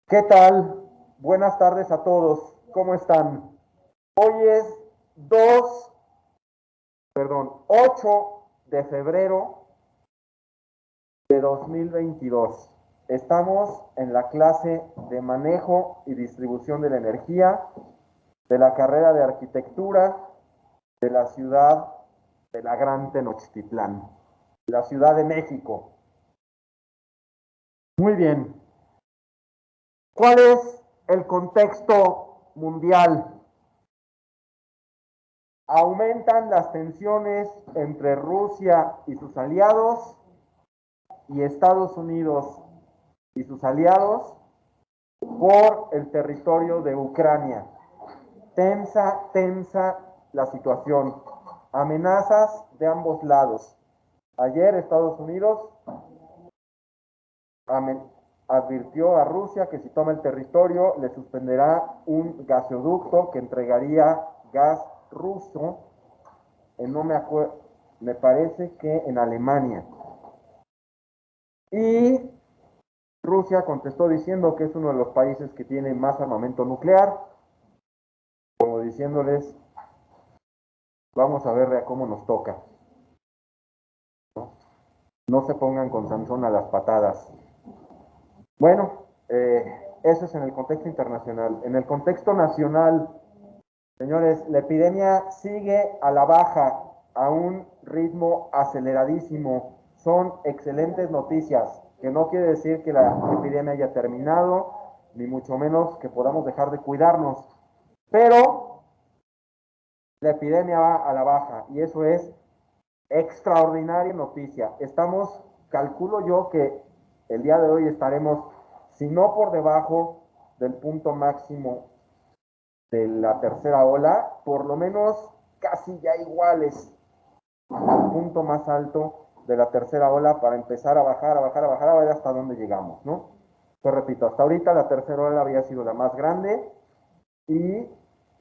¿Qué tal? Buenas tardes a todos. ¿Cómo están? Hoy es 8 de febrero de 2022. Estamos en la clase de manejo y distribución de la energía de la carrera de arquitectura de la ciudad de la Gran Tenochtitlán, la Ciudad de México. Muy bien. ¿Cuál es el contexto mundial? Aumentan las tensiones entre Rusia y sus aliados y Estados Unidos y sus aliados por el territorio de Ucrania. Tensa la situación. Amenazas de ambos lados. Ayer Estados Unidos advirtió a Rusia que si toma el territorio le suspenderá un gasoducto que entregaría gas ruso no me acuerdo, me parece que en Alemania. Y Rusia contestó diciendo que es uno de los países que tiene más armamento nuclear, como diciéndoles, vamos a ver a cómo nos toca. No se pongan con Sansón a las patadas. Bueno, eso es en el contexto internacional. En el contexto nacional, señores, la epidemia sigue a la baja, a un ritmo aceleradísimo. Son excelentes noticias, que no quiere decir que la epidemia haya terminado, ni mucho menos que podamos dejar de cuidarnos. Pero la epidemia va a la baja y eso es extraordinaria noticia. Estamos, calculo yo que el día de hoy estaremos, si no por debajo del punto máximo de la tercera ola, por lo menos casi ya iguales al punto más alto de la tercera ola para empezar a bajar, a ver hasta dónde llegamos, ¿no? Te repito, hasta ahorita la tercera ola había sido la más grande y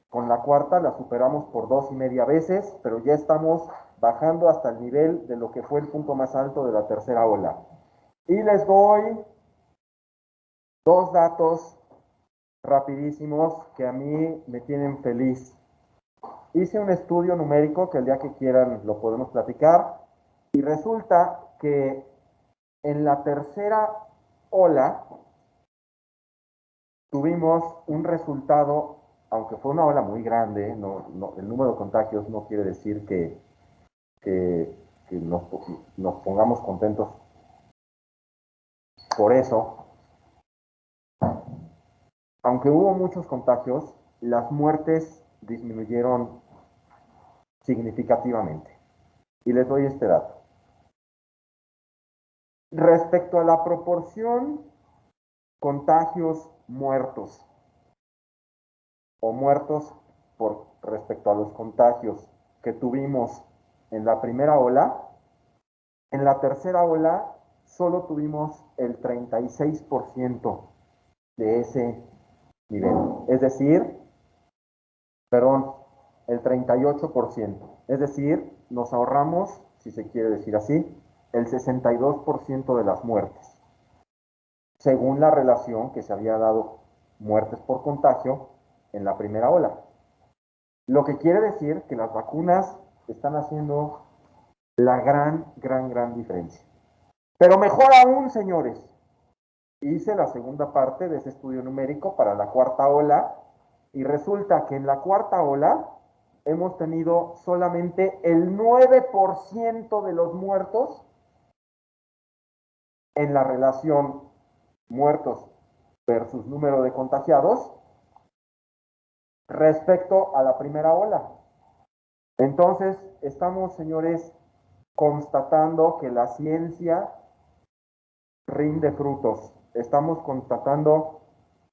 con la cuarta la superamos por 2.5 veces, pero ya estamos bajando hasta el nivel de lo que fue el punto más alto de la tercera ola. Y les doy dos datos rapidísimos que a mí me tienen feliz. Hice un estudio numérico que el día que quieran lo podemos platicar y resulta que en la tercera ola tuvimos un resultado, aunque fue una ola muy grande, el número de contagios no quiere decir que nos pongamos contentos por eso. Aunque hubo muchos contagios, las muertes disminuyeron significativamente. Y les doy este dato. Respecto a la proporción contagios muertos o muertos por respecto a los contagios que tuvimos en la primera ola, en la tercera ola solo tuvimos el 36% de ese nivel. Es decir, perdón, el 38%. Es decir, nos ahorramos, si se quiere decir así, el 62% de las muertes, según la relación que se había dado muertes por contagio en la primera ola. Lo que quiere decir que las vacunas están haciendo la gran diferencia. Pero mejor aún, señores, hice la segunda parte de ese estudio numérico para la cuarta ola y resulta que en la cuarta ola hemos tenido solamente el 9% de los muertos en la relación muertos versus número de contagiados respecto a la primera ola. Entonces, estamos, señores, constatando que la ciencia rinde frutos. Estamos constatando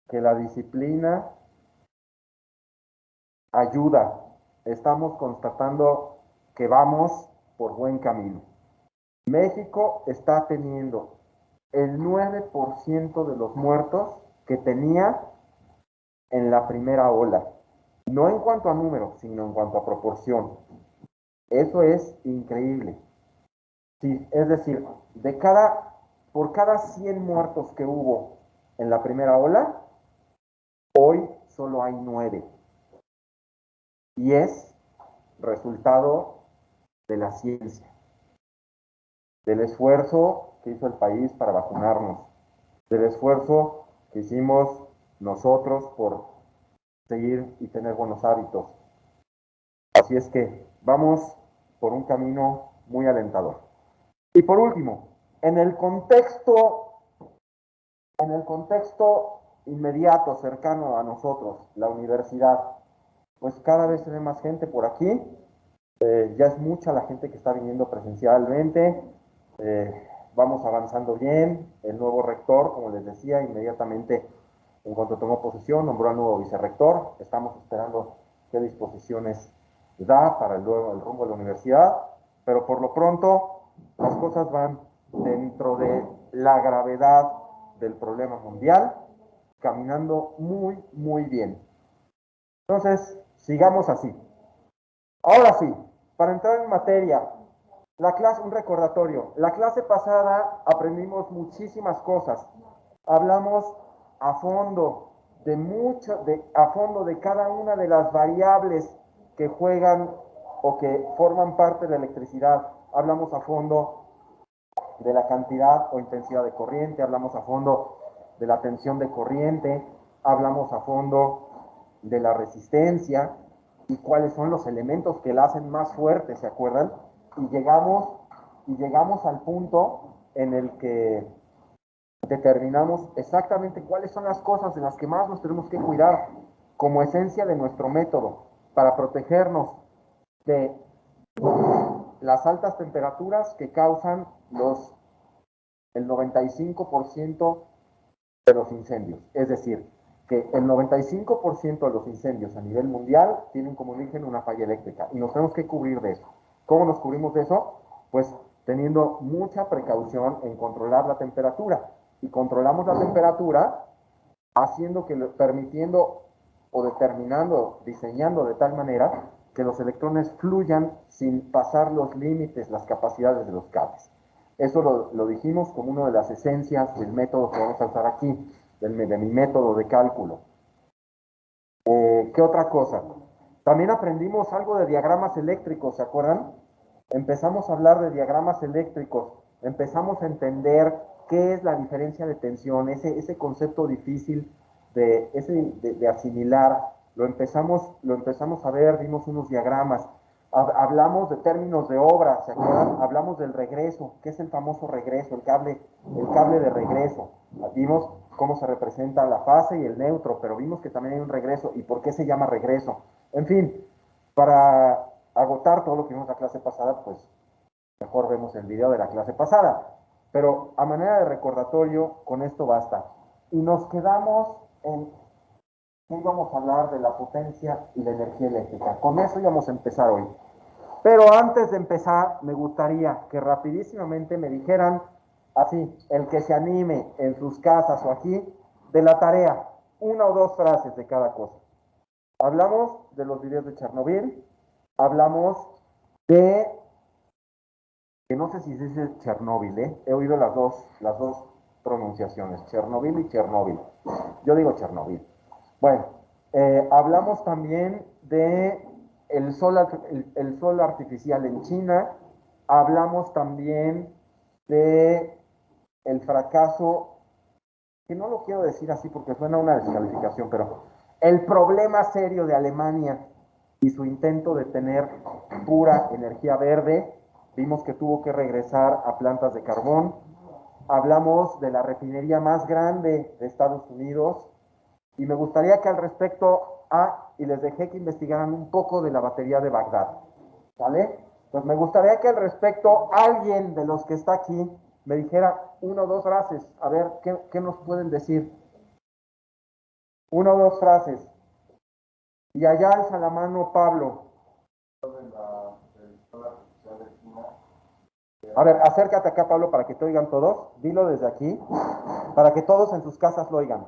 que la disciplina ayuda. Estamos constatando que vamos por buen camino. México está teniendo el 9% de los muertos que tenía en la primera ola. No en cuanto a número, sino en cuanto a proporción. Eso es increíble. Sí, es decir, por cada 100 muertos que hubo en la primera ola, hoy solo hay 9. Y es resultado de la ciencia, del esfuerzo que hizo el país para vacunarnos, del esfuerzo que hicimos nosotros por seguir y tener buenos hábitos. Así es que vamos por un camino muy alentador. Y por último, en el contexto inmediato, cercano a nosotros, la universidad, pues cada vez se ve más gente por aquí. Ya es mucha la gente que está viniendo presencialmente. Vamos avanzando bien. El nuevo rector, como les decía, inmediatamente en cuanto tomó posesión, nombró al nuevo vicerrector. Estamos esperando qué disposiciones da para el rumbo de la universidad. Pero por lo pronto, las cosas van dentro de la gravedad del problema mundial, caminando muy, muy bien. Entonces, sigamos así. Ahora sí, para entrar en materia, un recordatorio. La clase pasada aprendimos muchísimas cosas. Hablamos a fondo a fondo de cada una de las variables que juegan o que forman parte de la electricidad. Hablamos a fondo de la cantidad o intensidad de corriente, hablamos a fondo de la tensión de corriente, hablamos a fondo de la resistencia y cuáles son los elementos que la hacen más fuerte, ¿se acuerdan? Y llegamos al punto en el que determinamos exactamente cuáles son las cosas de las que más nos tenemos que cuidar como esencia de nuestro método para protegernos de las altas temperaturas que causan el 95% de los incendios. Es decir, que el 95% de los incendios a nivel mundial tienen como origen una falla eléctrica y nos tenemos que cubrir de eso. ¿Cómo nos cubrimos de eso? Pues teniendo mucha precaución en controlar la temperatura. Y controlamos la temperatura permitiendo o determinando, diseñando de tal manera que los electrones fluyan sin pasar los límites, las capacidades de los cables. Eso lo dijimos como una de las esencias del método que vamos a usar aquí, de mi método de cálculo. ¿Qué otra cosa? También aprendimos algo de diagramas eléctricos, ¿se acuerdan? Empezamos a hablar de diagramas eléctricos, empezamos a entender qué es la diferencia de tensión, ese concepto difícil de asimilar, lo empezamos a ver, vimos unos diagramas, hablamos de términos de obra, ¿se acuerdan? Hablamos del regreso, ¿qué es el famoso regreso? El cable de regreso. Vimos cómo se representa la fase y el neutro, pero vimos que también hay un regreso y por qué se llama regreso. En fin, para agotar todo lo que vimos en la clase pasada, pues mejor vemos el video de la clase pasada. Pero a manera de recordatorio, con esto basta. Y nos quedamos en que íbamos a hablar de la potencia y la energía eléctrica. Con eso íbamos a empezar hoy. Pero antes de empezar, me gustaría que rapidísimamente me dijeran, así, el que se anime en sus casas o aquí, de la tarea, una o dos frases de cada cosa. Hablamos de los videos de Chernobyl, hablamos de, que no sé si se dice Chernóbil, he oído las dos pronunciaciones, Chernobyl y Chernóbil. Yo digo Chernobyl. Bueno, hablamos también de el sol artificial en China, hablamos también de el fracaso, que no lo quiero decir así porque suena una descalificación, pero el problema serio de Alemania y su intento de tener pura energía verde, vimos que tuvo que regresar a plantas de carbón, hablamos de la refinería más grande de Estados Unidos, y me gustaría que al respecto, y les dejé que investigaran un poco de la batería de Bagdad, ¿vale? Pues me gustaría que al respecto alguien de los que está aquí me dijera una o dos frases, a ver, ¿qué nos pueden decir? Una o dos frases. Y allá alza la mano Pablo. A ver, acércate acá, Pablo, para que te oigan todos. Dilo desde aquí, para que todos en sus casas lo oigan.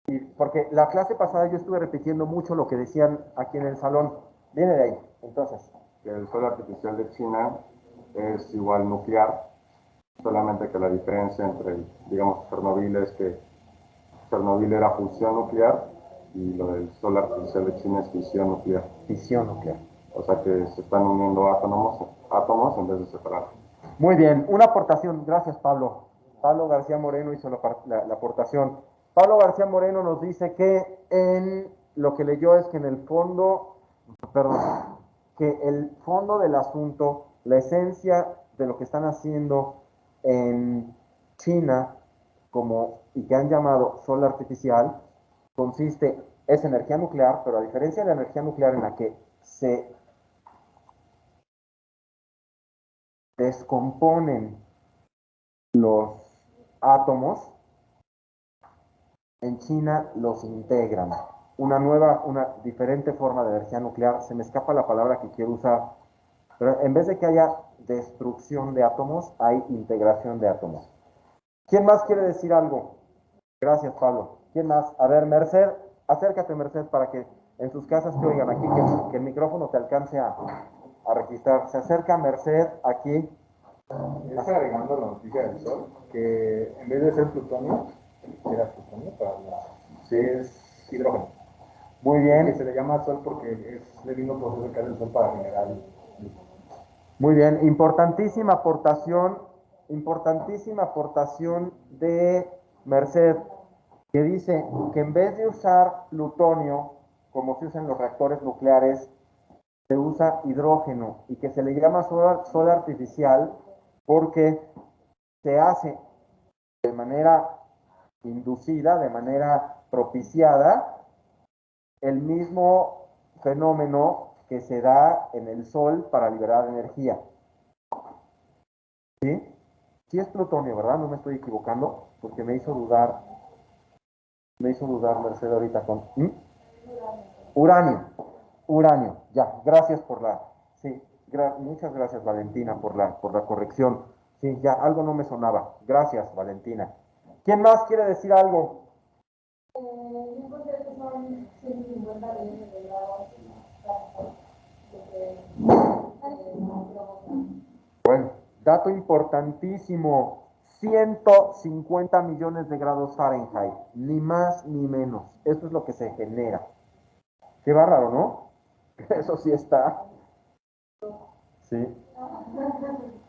Y porque la clase pasada yo estuve repitiendo mucho lo que decían aquí en el salón. Viene de ahí, entonces. que el sol artificial de China es igual nuclear, solamente que la diferencia entre, digamos, Chernobyl es que Chernobyl era fusión nuclear y lo del sol artificial de China es fisión nuclear. Fisión nuclear. O sea que se están uniendo átomos en vez de separar. Muy bien, una aportación. Gracias, Pablo. Pablo García Moreno hizo la aportación. Pablo García Moreno nos dice que en lo que leyó es que en el fondo, perdón, que el fondo del asunto, la esencia de lo que están haciendo en China, y que han llamado sol artificial, es energía nuclear, pero a diferencia de la energía nuclear en la que se descomponen los átomos, en China los integran. Una diferente forma de energía nuclear, se me escapa la palabra que quiero usar, pero en vez de que haya destrucción de átomos, hay integración de átomos. ¿Quién más quiere decir algo? Gracias, Pablo. ¿Quién más? A ver, Merced, acércate, Merced, para que en sus casas te oigan aquí, que el micrófono te alcance a registrar. Se acerca Merced aquí. Está agregando la noticia del sol, que en vez de ser plutonio, era plutonio sí, es hidrógeno. Muy bien. Que se le llama sol porque es el mismo proceso que hace el sol para generar. Muy bien, importantísima aportación de Merced, que dice que en vez de usar plutonio, como se usa en los reactores nucleares, se usa hidrógeno y que se le llama sol artificial porque se hace de manera inducida, de manera propiciada, el mismo fenómeno que se da en el sol para liberar energía. ¿Sí? Sí es plutonio, ¿verdad? No me estoy equivocando, porque me hizo dudar Mercedes ahorita con uranio, ya, gracias por sí, muchas gracias Valentina por la corrección. Sí, ya, algo no me sonaba. Gracias, Valentina. ¿Quién más quiere decir algo? Yo considero que son 150 millones de grados. Bueno, dato importantísimo. 150 millones de grados Fahrenheit, ni más ni menos. Eso es lo que se genera. Qué bárbaro, ¿no? Eso sí está. Sí.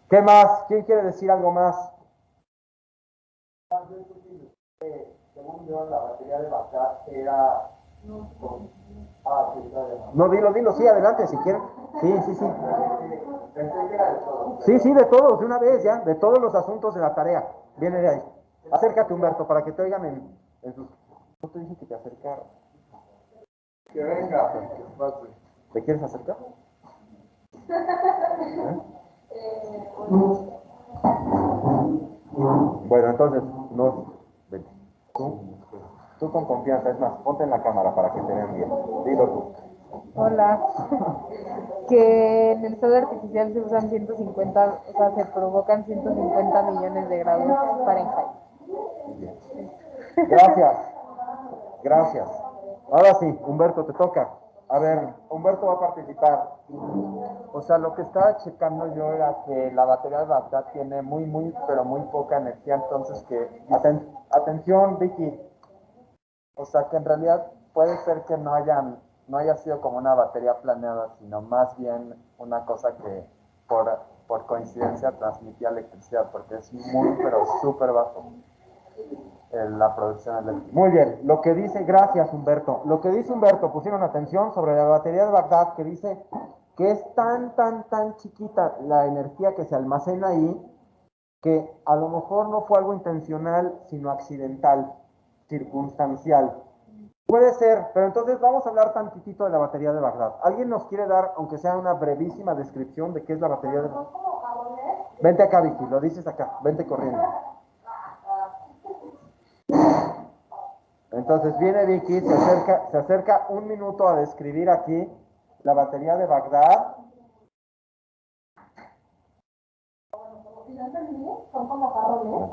¿Qué más? ¿Quién quiere decir algo más? Según yo, la batería de Bagdad era... No, dilo, sí, adelante, si quieren. Sí. Sí, de todos, de una vez ya, de todos los asuntos de la tarea. Viene de ahí. Acércate, Humberto, para que te oigan en sus... No te dije que te acercara. Que venga, que pase. ¿Te quieres acercar? Bueno, entonces, vete. Tú con confianza, es más, ponte en la cámara para que te vean bien. Dilo tú. Hola. Que en el sol artificial se usan 150, o sea, se provocan 150 millones de grados Fahrenheit. Bien. Gracias. Ahora sí, Humberto, te toca. A ver, Humberto va a participar. O sea, lo que estaba checando yo era que la batería de Bagdad tiene pero muy poca energía, entonces que... Atención, Vicky. O sea, que en realidad puede ser que no haya sido como una batería planeada, sino más bien una cosa que por coincidencia transmitía electricidad, porque es pero súper bajo la producción eléctrica. Muy bien, lo que dice, gracias Humberto, lo que dice Humberto, pusieron atención sobre la batería de Bagdad, que dice que es tan chiquita la energía que se almacena ahí, que a lo mejor no fue algo intencional, sino accidental, circunstancial. Puede ser, pero entonces vamos a hablar tantitito de la batería de Bagdad. ¿Alguien nos quiere dar, aunque sea una brevísima descripción de qué es la batería de Bagdad? Vente acá, Vicky, lo dices acá, vente corriendo. Entonces viene Vicky, se acerca un minuto a describir aquí la batería de Bagdad.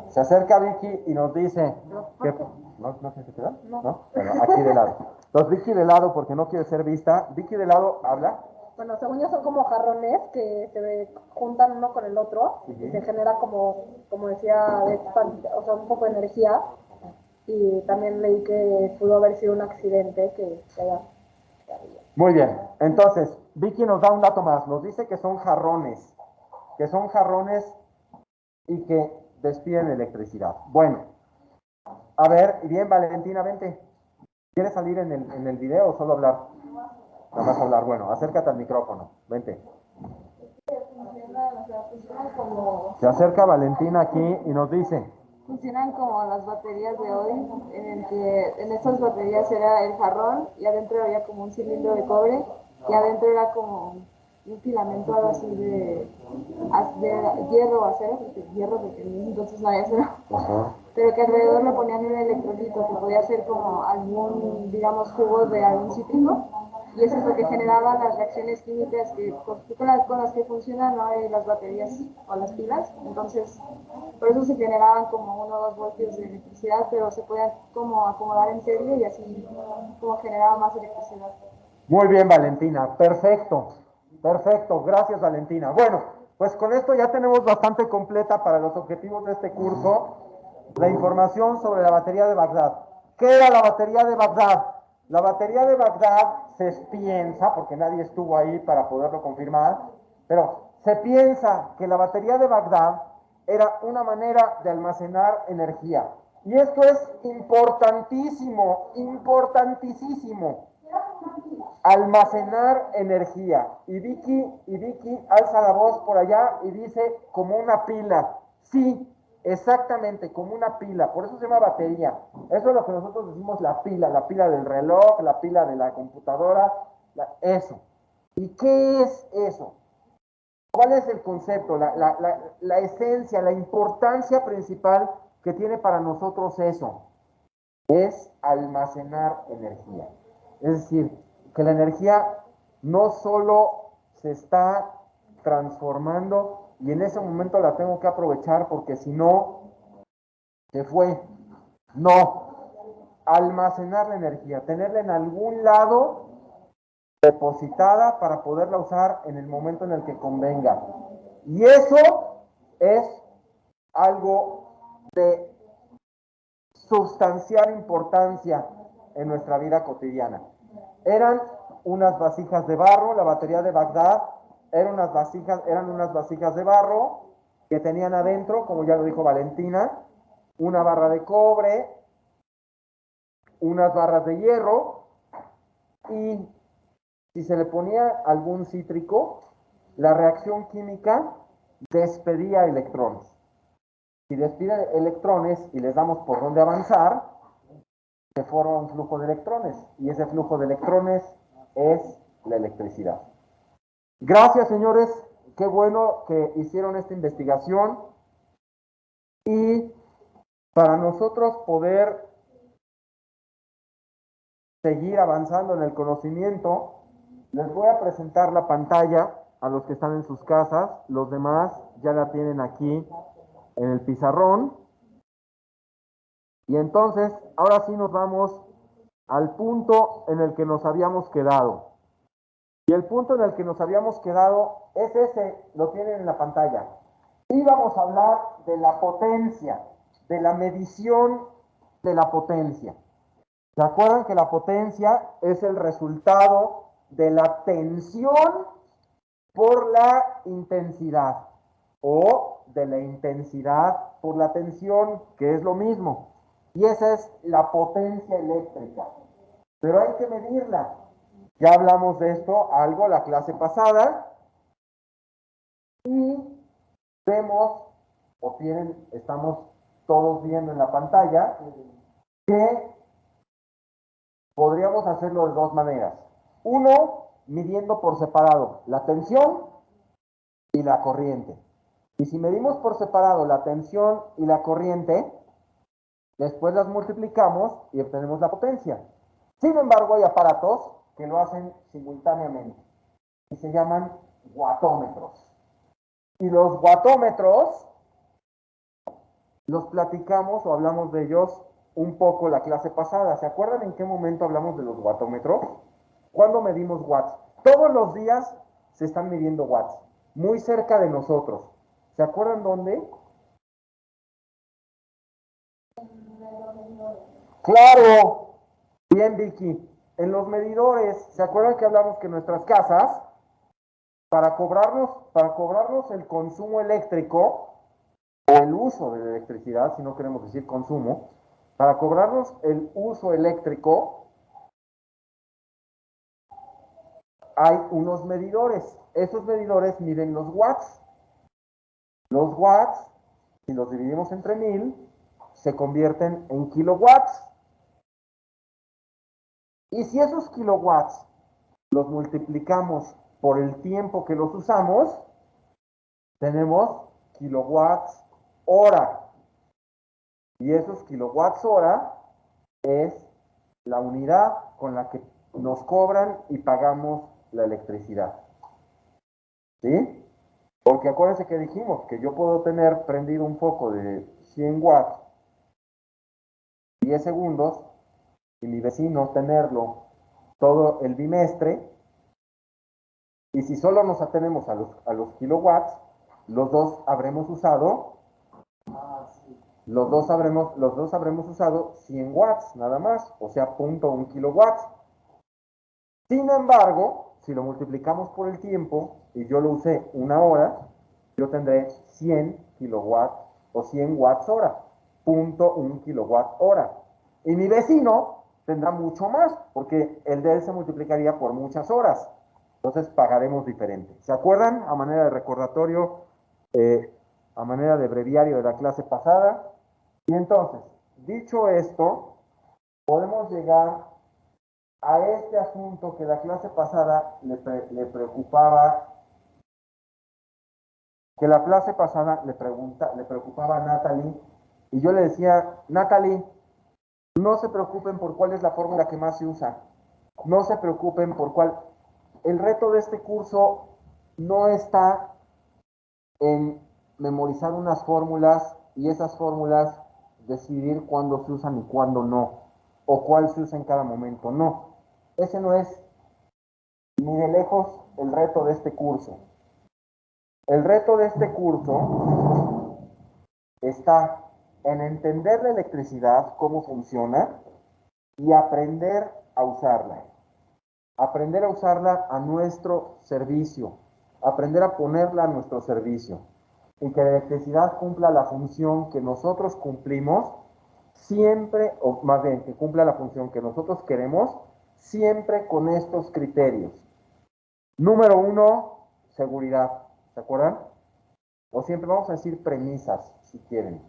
Se acerca Vicky y nos dice que... ¿No se te da? No. Bueno, aquí de lado. Entonces Vicky de lado, porque no quiere ser vista. Vicky de lado habla. bueno, según yo son como jarrones que se juntan uno con el otro y se genera como decía, o sea, un poco de energía. Y también leí que pudo haber sido un accidente que haya. Muy bien, entonces, Vicky nos da un dato más, nos dice que son jarrones y que despiden electricidad. Bueno, a ver, bien, Valentina, vente. ¿Quieres salir en el video o solo hablar? Nada más hablar, bueno, acércate al micrófono, vente. Se acerca Valentina aquí y nos dice. Funcionan como las baterías de hoy, en el que en estas baterías era el jarrón y adentro había como un cilindro de cobre y adentro era como un filamento algo así de hierro o acero, porque entonces no había acero. Pero que alrededor le ponían un electrolito que podía ser como algún, digamos, jugo de algún cítrico, y eso es lo que generaba las reacciones químicas con las que funcionan hoy las baterías o las pilas. Entonces, por eso se generaban como 1 o 2 voltios de electricidad, pero se podían como acomodar en serie y así como generaba más electricidad. Muy bien, Valentina, perfecto, perfecto, gracias, Valentina. Bueno, pues con esto ya tenemos bastante completa para los objetivos de este curso la información sobre la batería de Bagdad. ¿Qué era la batería de Bagdad? La batería de Bagdad se piensa, porque nadie estuvo ahí para poderlo confirmar, pero se piensa que la batería de Bagdad era una manera de almacenar energía. Y esto es importantísimo, importantísimo. Almacenar energía. Y Vicky alza la voz por allá y dice como una pila. Sí, exactamente, como una pila. Por eso se llama batería. Eso es lo que nosotros decimos la pila del reloj, la pila de la computadora, eso. ¿Y qué es eso? ¿Cuál es el concepto, la esencia, la importancia principal que tiene para nosotros eso? Es almacenar energía. Es decir, que la energía no solo se está transformando y en ese momento la tengo que aprovechar porque si no, se fue. No, almacenar la energía, tenerla en algún lado depositada para poderla usar en el momento en el que convenga. Y eso es algo de sustancial importancia en nuestra vida cotidiana. Eran unas vasijas de barro, la batería de Bagdad eran unas vasijas de barro que tenían adentro, como ya lo dijo Valentina, una barra de cobre, unas barras de hierro, y si se le ponía algún cítrico, la reacción química despedía electrones. Si despide electrones y les damos por dónde avanzar, se forma un flujo de electrones y ese flujo de electrones es la electricidad. Gracias, señores, qué bueno que hicieron esta investigación y para nosotros poder seguir avanzando en el conocimiento, les voy a presentar la pantalla a los que están en sus casas, los demás ya la tienen aquí en el pizarrón. Y entonces, ahora sí nos vamos al punto en el que nos habíamos quedado. Y el punto en el que nos habíamos quedado es ese, lo tienen en la pantalla. Y vamos a hablar de la potencia, de la medición de la potencia. ¿Se acuerdan que la potencia es el resultado de la tensión por la intensidad o de la intensidad por la tensión, que es lo mismo? Y esa es la potencia eléctrica. Pero hay que medirla. Ya hablamos de esto algo la clase pasada y vemos, estamos todos viendo en la pantalla que podríamos hacerlo de dos maneras. Uno, midiendo por separado la tensión y la corriente. Y si medimos por separado la tensión y la corriente, después las multiplicamos y obtenemos la potencia. Sin embargo, hay aparatos que lo hacen simultáneamente y se llaman watómetros. Y los watómetros los platicamos o hablamos de ellos un poco la clase pasada. ¿Se acuerdan en qué momento hablamos de los watómetros? ¿Cuándo medimos watts? Todos los días se están midiendo watts, muy cerca de nosotros. ¿Se acuerdan dónde? ¡Claro! Bien, Vicky. En los medidores, ¿se acuerdan que hablamos que nuestras casas, para cobrarnos el consumo eléctrico, o el uso de la electricidad, si no queremos decir consumo, para cobrarnos el uso eléctrico, hay unos medidores. Esos medidores miden los watts. Los watts, si los dividimos entre 1000, se convierten en kilowatts. Y si esos kilowatts los multiplicamos por el tiempo que los usamos, tenemos kilowatts hora. Y esos kilowatts hora es la unidad con la que nos cobran y pagamos la electricidad. ¿Sí? Porque acuérdense que dijimos que yo puedo tener prendido un foco de 100 watts 10 segundos y mi vecino tenerlo todo el bimestre, y si solo nos atenemos a los kilowatts, los dos habremos usado los dos habremos usado 100 watts nada más, o sea, 0.1 kilowatts. Sin embargo, si lo multiplicamos por el tiempo y yo lo usé una hora, yo tendré 100 kilowatts o 100 watts hora, 0.1 kilowatt hora. Y mi vecino tendrá mucho más, porque el de él se multiplicaría por muchas horas. Entonces pagaremos diferente. ¿Se acuerdan? A manera de recordatorio, a manera de breviario de la clase pasada. Y entonces, dicho esto, podemos llegar a este asunto que la clase pasada le preocupaba, le preocupaba a Natalie, y yo le decía, Natalie, no se preocupen por cuál es la fórmula que más se usa, no se preocupen por cuál. El reto de este curso no está en memorizar unas fórmulas y esas fórmulas decidir cuándo se usan y cuándo no, o cuál se usa en cada momento, no. Ese no es ni de lejos el reto de este curso. El reto de este curso está en entender la electricidad, cómo funciona, y aprender a usarla. Aprender a usarla a nuestro servicio. Aprender a ponerla a nuestro servicio. Y que la electricidad cumpla la función que nosotros cumplimos siempre, o más bien, que cumpla la función que nosotros queremos, siempre con estos criterios. Número 1, seguridad. ¿Se acuerdan? O siempre vamos a decir premisas, si quieren,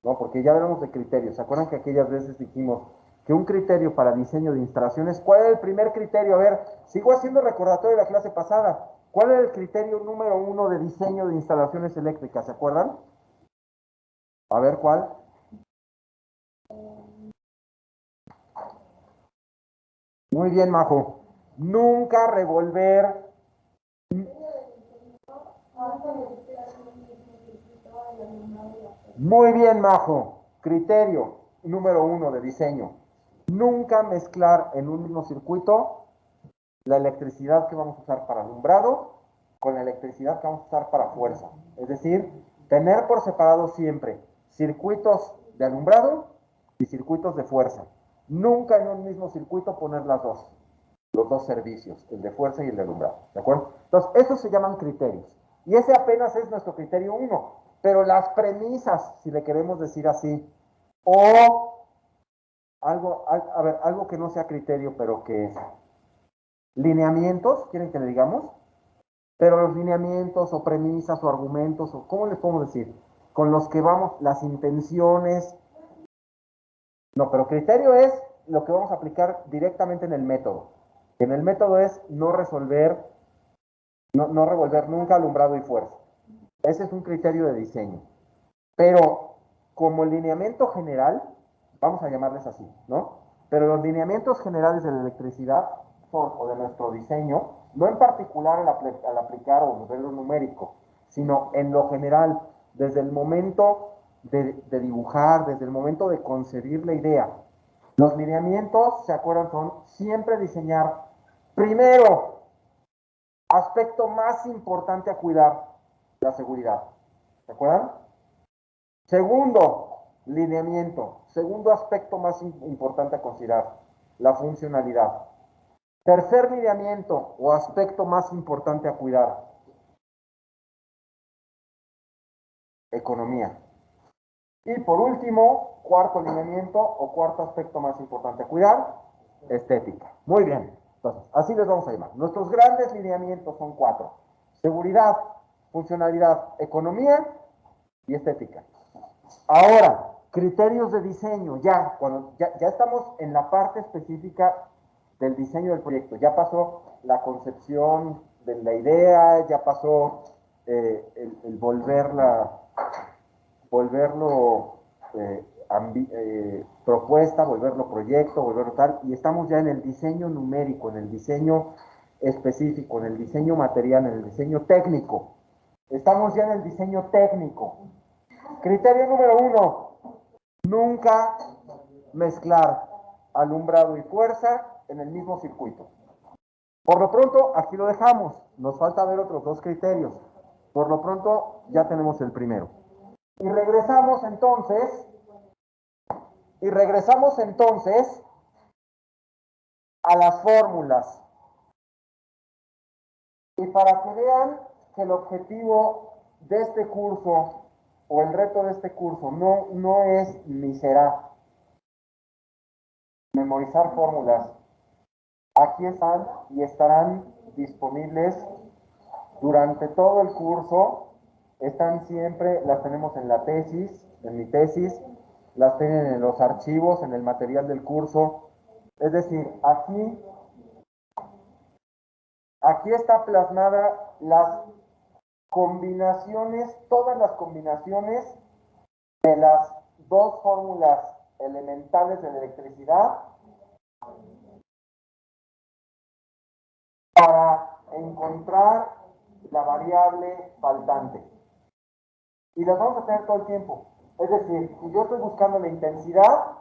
¿no? Porque ya hablamos de criterios. ¿Se acuerdan que aquellas veces dijimos que un criterio para diseño de instalaciones, ¿cuál era el primer criterio? A ver, sigo haciendo recordatorio de la clase pasada. ¿Cuál era el criterio número 1 de diseño de instalaciones eléctricas? ¿Se acuerdan? A ver, ¿cuál? Muy bien, Majo. Nunca revolver. Muy bien, Majo. Criterio número 1 de diseño. Nunca mezclar en un mismo circuito la electricidad que vamos a usar para alumbrado con la electricidad que vamos a usar para fuerza. Es decir, tener por separado siempre circuitos de alumbrado y circuitos de fuerza. Nunca en un mismo circuito poner los dos servicios, el de fuerza y el de alumbrado. ¿De acuerdo? Entonces, esos se llaman criterios. Y ese apenas es nuestro criterio 1. Pero las premisas, si le queremos decir así, o algo que no sea criterio, pero que es lineamientos, ¿quieren que le digamos? Pero los lineamientos o premisas o argumentos, o ¿cómo les podemos decir? Con los que vamos, las intenciones. No, pero criterio es lo que vamos a aplicar directamente en el método. En el método es no revolver nunca alumbrado y fuerza. Ese es un criterio de diseño. Pero como el lineamiento general, vamos a llamarles así, ¿no? Pero los lineamientos generales de la electricidad son, o de nuestro diseño, no en particular al aplicar o verlo numérico, sino en lo general, desde el momento de dibujar, desde el momento de concebir la idea. Los lineamientos, ¿se acuerdan? Son siempre diseñar primero Aspecto más importante a cuidar, la seguridad. ¿Se acuerdan? Segundo, lineamiento. Segundo aspecto más importante a considerar, la funcionalidad. Tercer lineamiento o aspecto más importante a cuidar, economía. Y por último, cuarto lineamiento o cuarto aspecto más importante a cuidar, estética. Muy bien, entonces, así les vamos a llamar. Nuestros grandes lineamientos son 4. Seguridad, funcionalidad, economía y estética. Ahora, criterios de diseño, cuando ya estamos en la parte específica del diseño del proyecto, ya pasó la concepción de la idea, ya pasó el volverlo propuesta, volverlo proyecto, volverlo tal, y estamos ya en el diseño numérico, en el diseño específico, en el diseño material, en el diseño técnico. Estamos ya en el diseño técnico. Criterio número 1, nunca mezclar alumbrado y fuerza en el mismo circuito. Por lo pronto, aquí lo dejamos. Nos falta ver otros 2 criterios. Por lo pronto, ya tenemos el primero. Y regresamos entonces a las fórmulas. Y para que vean que el objetivo de este curso o el reto de este curso no es ni será memorizar fórmulas. Aquí están y estarán disponibles durante todo el curso. Están siempre, las tenemos en la tesis, en mi tesis, las tienen en los archivos, en el material del curso. Es decir, aquí está plasmada las combinaciones, todas las combinaciones de las 2 fórmulas elementales de la electricidad para encontrar la variable faltante. Y las vamos a tener todo el tiempo. Es decir, si yo estoy buscando la intensidad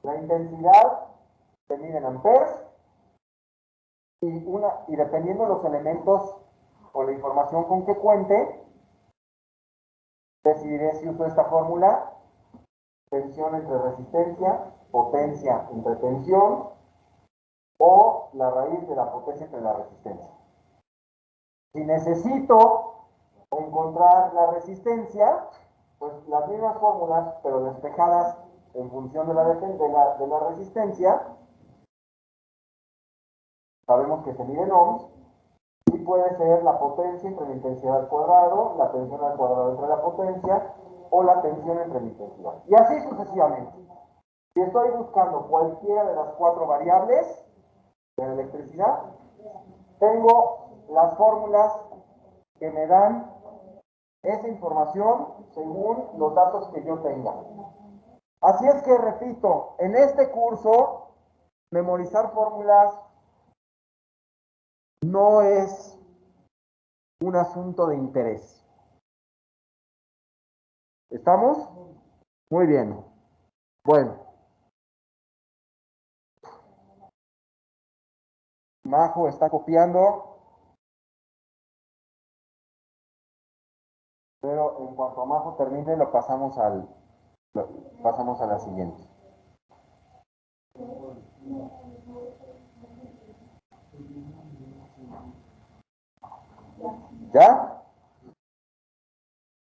se mide en amperes y dependiendo de los elementos o la información con que cuente, decidiré si uso esta fórmula, tensión entre resistencia, potencia entre tensión, o la raíz de la potencia entre la resistencia. Si necesito encontrar la resistencia, pues las mismas fórmulas, pero despejadas en función de la resistencia, sabemos que se mide en ohms, y puede ser la potencia entre la intensidad al cuadrado, la tensión al cuadrado entre la potencia, o la tensión entre la intensidad. Y así sucesivamente. Si estoy buscando cualquiera de las 4 variables de la electricidad, tengo las fórmulas que me dan esa información según los datos que yo tenga. Así es que, repito, en este curso, memorizar fórmulas no es un asunto de interés. ¿Estamos? Muy bien. Bueno. Majo está copiando. Pero en cuanto a Majo termine, pasamos a la siguiente. ¿Ya?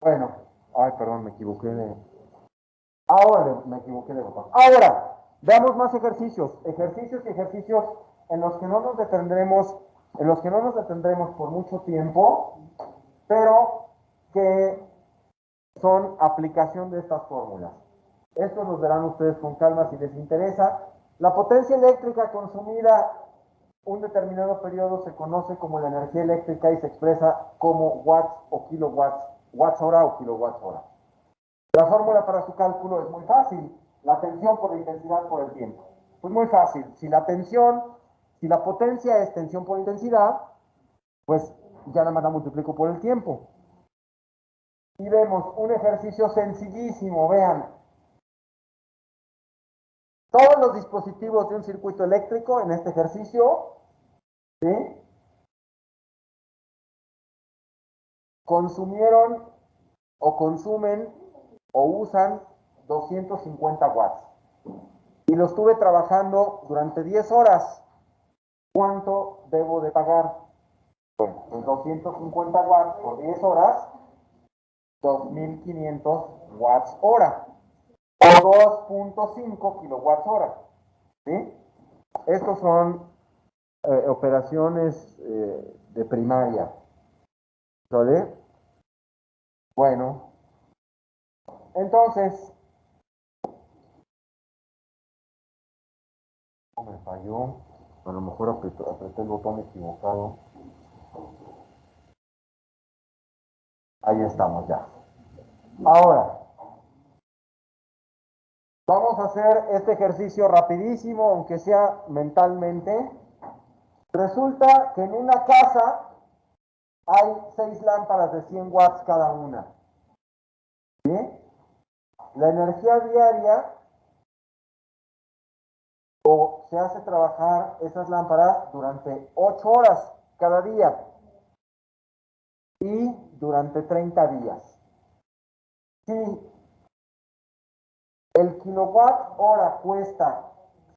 Bueno, ay, perdón, me equivoqué de... Ahora me equivoqué de botón. Ahora, veamos más ejercicios. Ejercicios en los que no nos detendremos, por mucho tiempo, pero que son aplicación de estas fórmulas. Estos los verán ustedes con calma si les interesa. La potencia eléctrica consumida un determinado periodo se conoce como la energía eléctrica y se expresa como watts o kilowatts, watts hora o kilowatts hora. La fórmula para su cálculo es muy fácil, la tensión por la intensidad por el tiempo. Pues muy fácil, si la potencia es tensión por intensidad, pues ya nada más la multiplico por el tiempo. Y vemos un ejercicio sencillísimo, vean. Todos los dispositivos de un circuito eléctrico en este ejercicio, ¿sí? consumieron o consumen o usan 250 watts. Y lo estuve trabajando durante 10 horas. ¿Cuánto debo de pagar? Bueno, pues 250 watts por 10 horas, 2500 watts hora. O 2.5 kilowatts hora. ¿Sí? Estos son operaciones de primaria. ¿Vale? Bueno, entonces, me falló. A lo mejor apreté el botón equivocado. Ahí estamos ya. Ahora, vamos a hacer este ejercicio rapidísimo, aunque sea mentalmente. Resulta que en una casa hay 6 lámparas de 100 watts cada una. ¿Sí? La energía diaria o se hace trabajar esas lámparas durante 8 horas cada día y durante 30 días. Si el kilowatt hora cuesta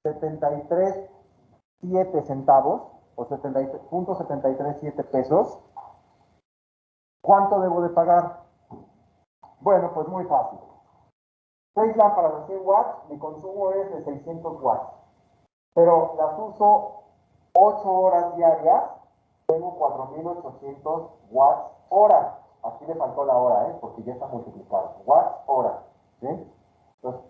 73.7 centavos o 70.737 pesos, ¿cuánto debo de pagar? Bueno, pues muy fácil. 6 lámparas de 100 watts, mi consumo es de 600 watts. Pero las uso 8 horas diarias, tengo 4.800 watts hora. Aquí le faltó la hora, porque ya está multiplicado. Watts hora. ¿Sí? Entonces,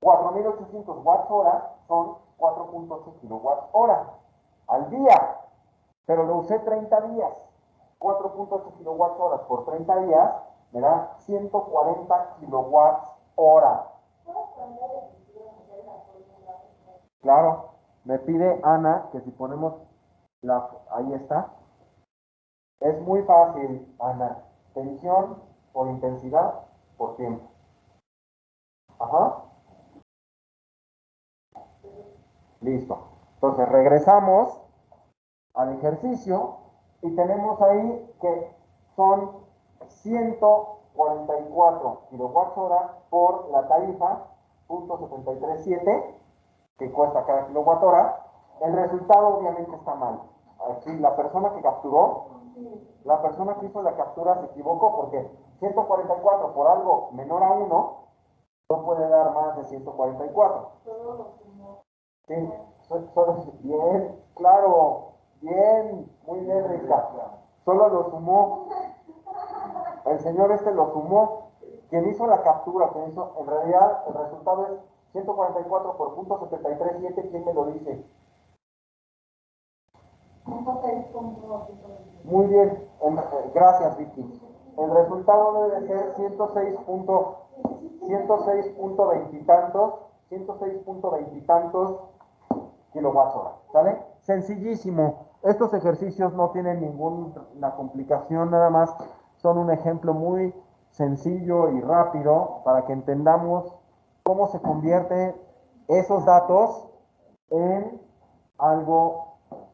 4.800 watts hora son 4.8 kilowatts hora al día. Pero lo usé 30 días. 4.8 kilowatts horas por 30 días me da 140 kilowatts hora. Claro, me pide Ana que si ponemos ahí está. Es muy fácil, Ana. Tensión por intensidad por tiempo. Ajá. Listo. Entonces regresamos al ejercicio y tenemos ahí que son 144 kilowatts hora por la tarifa .737 que cuesta cada kilowatt hora. El resultado obviamente está mal. Aquí la persona que hizo la captura se equivocó porque 144 por algo menor a 1 no puede dar más de 144. Sí, bien, claro, bien, muy bien, Rica. Solo lo sumó. El señor lo sumó. Quien hizo la captura, en realidad el resultado es 144 por .737, ¿quién me lo dice? Muy bien, gracias Vicky. El resultado debe ser 106.20 y tantos kilowatts hora, ¿sale? Sencillísimo. Estos ejercicios no tienen ninguna complicación, nada más son un ejemplo muy sencillo y rápido para que entendamos cómo se convierten esos datos en algo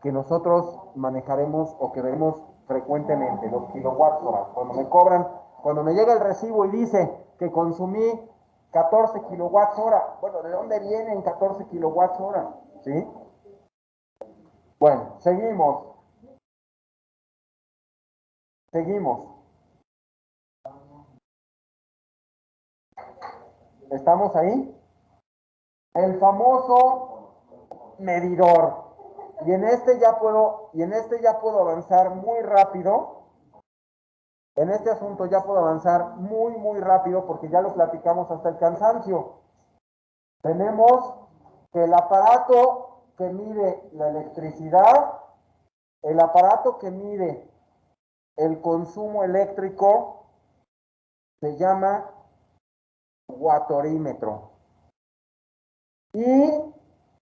que nosotros manejaremos o que vemos frecuentemente, los kilowatts hora. Cuando me llega el recibo y dice que consumí 14 kilowatts hora, bueno, ¿de dónde vienen 14 kilowatts hora? ¿Sí? Bueno, seguimos. ¿Estamos ahí? El famoso medidor. Y en este ya puedo avanzar muy rápido. En este asunto ya puedo avanzar muy rápido porque ya lo platicamos hasta el cansancio. Tenemos que el aparato que mide la electricidad, el aparato que mide el consumo eléctrico, se llama wattorímetro. Y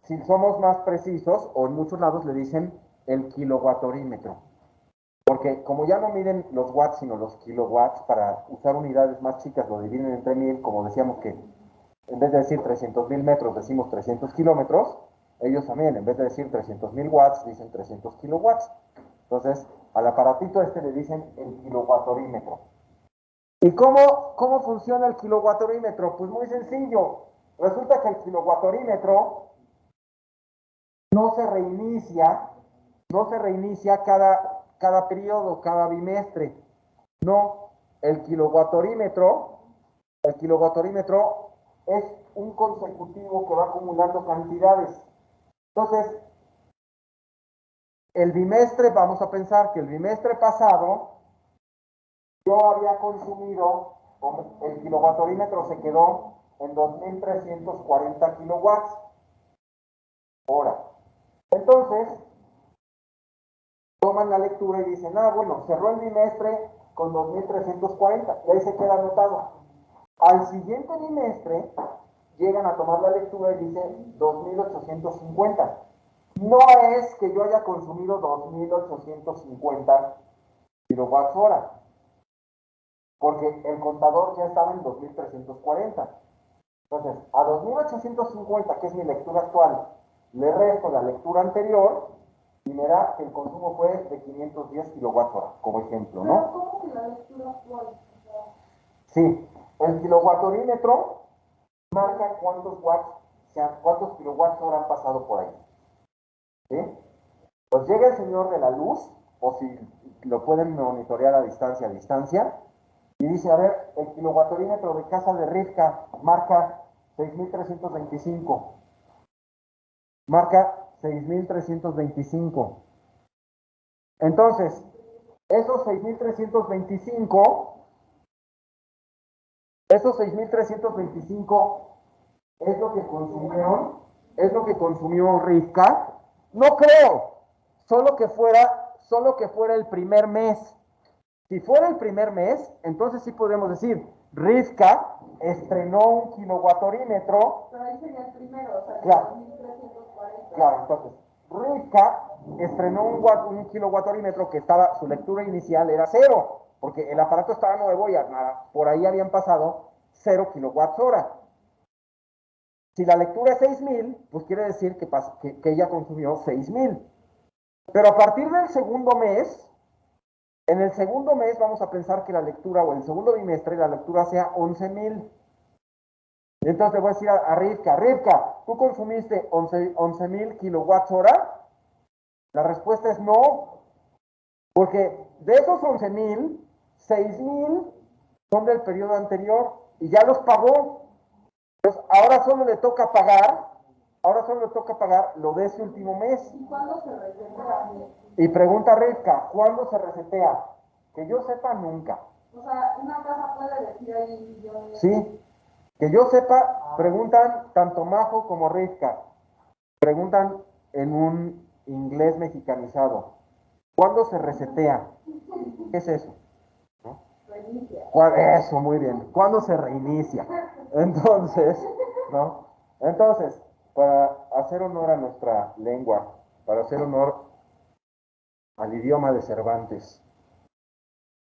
si somos más precisos, o en muchos lados le dicen el kilowattorímetro. Porque como ya no miden los watts, sino los kilowatts, para usar unidades más chicas lo dividen entre 1000, como decíamos que en vez de decir 300.000 metros, decimos 300 kilómetros, ellos también, en vez de decir 300.000 watts, dicen 300 kilowatts. Entonces, Al aparatito este le dicen el kilowattorímetro. ¿Y cómo funciona el kilowattorímetro? Pues muy sencillo. Resulta que el kilowattorímetro no se reinicia cada periodo, cada bimestre. No, el kilowattorímetro es un consecutivo que va acumulando cantidades. Entonces, vamos a pensar que el bimestre pasado yo había consumido, el kilowattorímetro se quedó en 2.340 kilowatts hora. Entonces, toman la lectura y dicen, bueno, cerró el bimestre con 2.340 y ahí se queda anotado. Al siguiente bimestre, llegan a tomar la lectura y dicen 2.850. No es que yo haya consumido 2.850 kilowatts hora, porque el contador ya estaba en 2.340. Entonces, a 2.850, que es mi lectura actual, le resto la lectura anterior y me da que el consumo fue de 510 kilowatts hora, como ejemplo, ¿no? Pero ¿cómo que la lectura actual? Sí, el kilowattorímetro marca cuántos kilowatts hora han pasado por ahí. ¿Sí? Pues llega el señor de la luz, o si lo pueden monitorear a distancia, y dice, a ver, el kilowattorímetro de casa de Rivka marca 6.325. Marca 6.325. Entonces, esos 6.325 es lo que consumió Rivka. No creo, solo que fuera el primer mes. Si fuera el primer mes, entonces sí podemos decir, Rivka estrenó un kilowattorímetro. Pero ahí sería el primero, o sea, Claro. 2.340. Claro, entonces, Rivka estrenó un kilowattorímetro que su lectura inicial era cero, porque el aparato estaba nuevo y por ahí habían pasado 0 kilowatts hora. Si la lectura es 6.000, pues quiere decir que ella consumió 6.000. Pero a partir del segundo mes, en el segundo mes vamos a pensar que la lectura, o el segundo bimestre, la lectura sea 11.000. Y entonces le voy a decir a Rivka, ¿tú consumiste 11.000 kilowatts hora? La respuesta es no, porque de esos 11.000, 6.000 son del periodo anterior y ya los pagó. Entonces, ahora solo le toca pagar lo de ese último mes. ¿Y cuándo se resetea? Y pregunta Rivka, ¿cuándo se resetea? Que yo sepa, nunca. O sea, una casa puede decir ahí millones. Sí, que yo sepa, preguntan tanto Majo como Rivka, preguntan en un inglés mexicanizado, ¿cuándo se resetea? ¿Qué es eso? ¿No? Reinicia. Eso, muy bien. ¿Cuándo se reinicia? Entonces, ¿no? Entonces, para hacer honor a nuestra lengua, para hacer honor al idioma de Cervantes,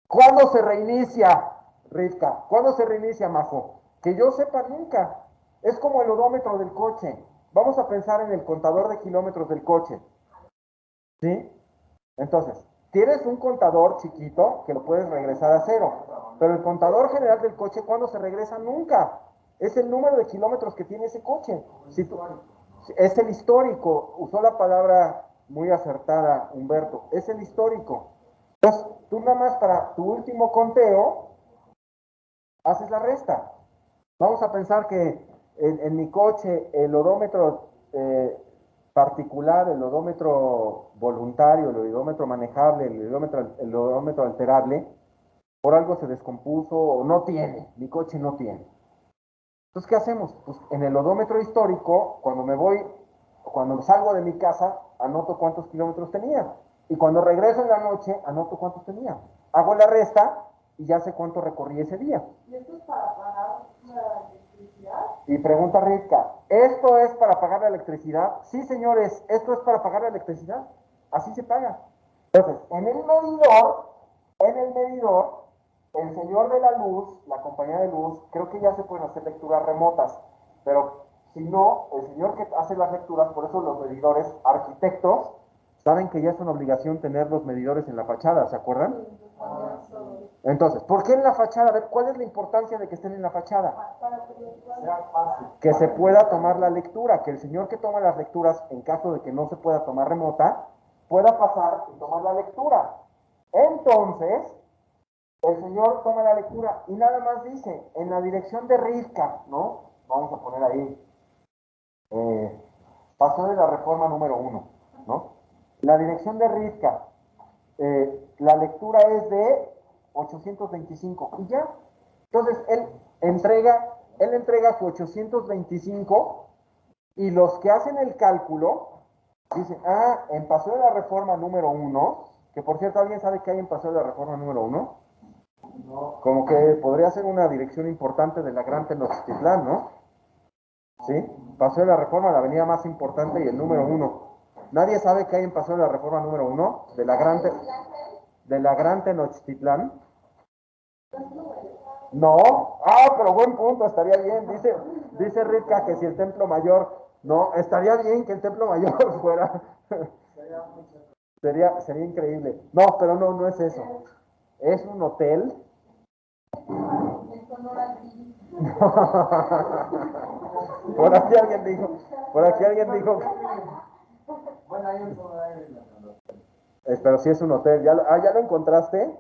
¿cuándo se reinicia, Rivka? ¿Cuándo se reinicia, Majo? Que yo sepa nunca. Es como el odómetro del coche. Vamos a pensar en el contador de kilómetros del coche. ¿Sí? Entonces, tienes un contador chiquito que lo puedes regresar a cero. Pero el contador general del coche, ¿cuándo se regresa? Nunca. Es el número de kilómetros que tiene ese coche. Es el histórico. Usó la palabra muy acertada, Humberto. Es el histórico. Entonces, tú nada más para tu último conteo, haces la resta. Vamos a pensar que en mi coche el odómetro particular, el odómetro voluntario, el odómetro manejable, el odómetro alterable, por algo se descompuso o no tiene, mi coche no tiene. Entonces, ¿qué hacemos? Pues en el odómetro histórico, cuando salgo de mi casa, anoto cuántos kilómetros tenía. Y cuando regreso en la noche, anoto cuántos tenía. Hago la resta y ya sé cuánto recorrí ese día. ¿Y esto es para pagar la electricidad? Y pregunta Rivka, ¿esto es para pagar la electricidad? Sí, señores, esto es para pagar la electricidad. Así se paga. Entonces, en el medidor, el señor de la luz, la compañía de luz, creo que ya se pueden hacer lecturas remotas, pero si no, el señor que hace las lecturas, por eso los medidores arquitectos, Saben que ya es una obligación tener los medidores en la fachada, ¿se acuerdan? Entonces, ¿por qué en la fachada? A ver, ¿cuál es la importancia de que estén en la fachada? Que se pueda tomar la lectura, que el señor que toma las lecturas, en caso de que no se pueda tomar remota, pueda pasar y tomar la lectura. Entonces, el señor toma la lectura y nada más dice, en la dirección de Rivka, ¿no? Vamos a poner ahí, pasó de la reforma número 1, ¿no? La dirección de Rivka, la lectura es de 825 y ya. Entonces él entrega su 825 y los que hacen el cálculo dicen, en Paseo de la Reforma número 1, que por cierto, ¿alguien sabe qué hay en Paseo de la Reforma número 1? No. Como que podría ser una dirección importante de la Gran Tenochtitlán, ¿no? ¿Sí? Paseo de la Reforma, la avenida más importante y el número 1. ¿Nadie sabe qué hay en Paseo de la Reforma número 1? De la Gran Tenochtitlán. No, pero buen punto, estaría bien. Dice Ritka que si el Templo Mayor, no, estaría bien que el Templo Mayor fuera. Sería increíble. No, pero no es eso. Es un hotel. Por aquí alguien dijo. Pero sí es un hotel. ¿Ya lo encontraste?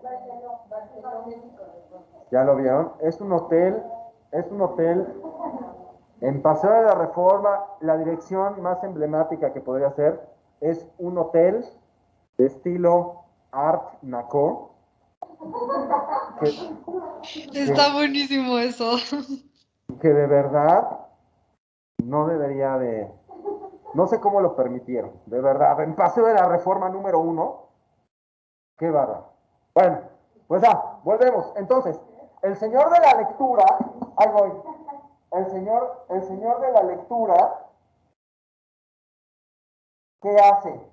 ¿Ya lo vieron? Es un hotel en Paseo de la Reforma. La dirección más emblemática que podría ser es un hotel de estilo Art Nouveau. Está buenísimo eso. Que de verdad no debería de... No sé cómo lo permitieron, de verdad. En Paseo de la Reforma número 1, qué bárbaro. Bueno, pues volvemos. Entonces, el señor de la lectura, ahí voy. El señor de la lectura, ¿qué hace?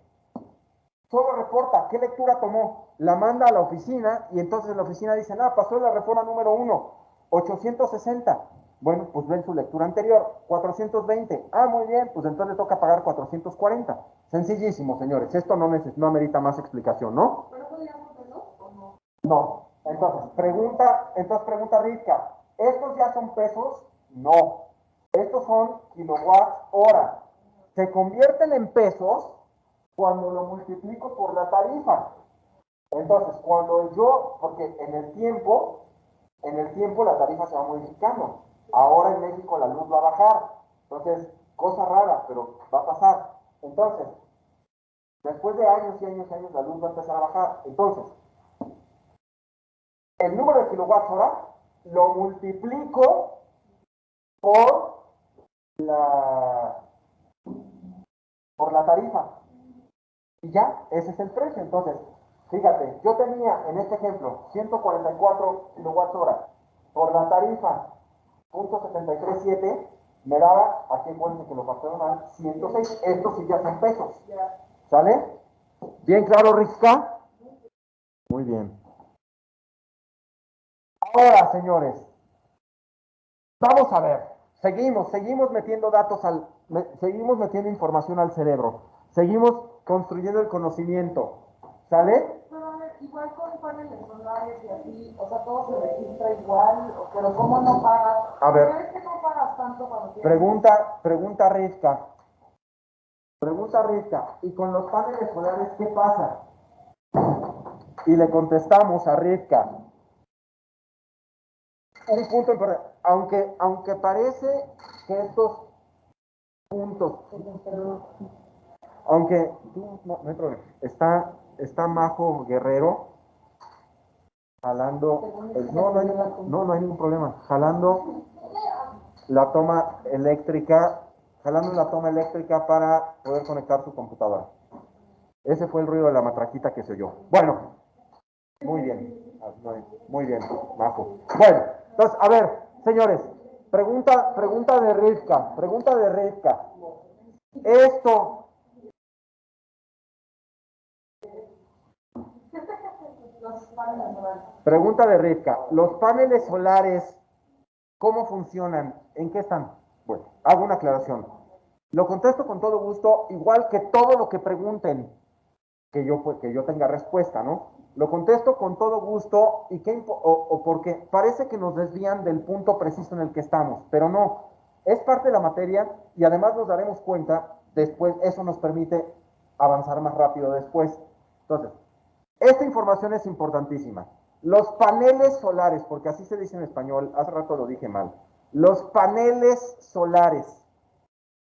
Solo reporta qué lectura tomó, la manda a la oficina y entonces la oficina dice, pasó la reforma número 1, 860. Bueno, pues ven su lectura anterior, 420. Muy bien, pues entonces le toca pagar 440. Sencillísimo, señores, esto no amerita más explicación, ¿no? ¿Pero podríamos verlo o no? No. Entonces pregunta Ritka, ¿estos ya son pesos? No. Estos son kilowatts hora. Se convierten en pesos cuando lo multiplico por la tarifa. Entonces, porque en el tiempo la tarifa se va modificando. Ahora en México la luz va a bajar. Entonces, cosa rara, pero va a pasar. Entonces, después de años y años y años, la luz va a empezar a bajar. Entonces, el número de kilowatts hora lo multiplico por la tarifa. Y ya, ese es el precio. Entonces, fíjate, yo tenía en este ejemplo 144 kilowatts hora por la tarifa .737, me daba, aquí acuérdense que lo pasaron a 106. Estos sí ya son pesos. ¿Sale? ¿Bien claro, Rizka? Muy bien. Ahora, señores, vamos a ver. Seguimos metiendo seguimos metiendo información al cerebro. Seguimos construyendo el conocimiento. ¿Sale? Pero a ver, igual con paneles solares y así, o sea, todo se registra igual, pero ¿cómo no pagas? A ver. ¿Pero es que no pagas tanto cuando tienes... Pregunta Rizka. ¿Y con los paneles solares qué pasa? Y le contestamos a Rizka. Un punto importante. Aunque parece que estos puntos... Aunque... No hay problema. Está Majo Guerrero jalando... No hay ningún problema. Jalando la toma eléctrica para poder conectar su computadora. Ese fue el ruido de la matraquita que se oyó. Bueno, muy bien, Majo. Bueno, entonces, a ver, señores, pregunta de Rivka. Esto, pregunta de Rivka, ¿los paneles solares cómo funcionan? ¿En qué están? Bueno, hago una aclaración. Lo contesto con todo gusto, igual que todo lo que pregunten. que yo tenga respuesta, ¿no? Lo contesto con todo gusto y o porque parece que nos desvían del punto preciso en el que estamos, pero no, es parte de la materia y además nos daremos cuenta después, eso nos permite avanzar más rápido después. Entonces, esta información es importantísima. Los paneles solares, porque así se dice en español, hace rato lo dije mal, los paneles solares,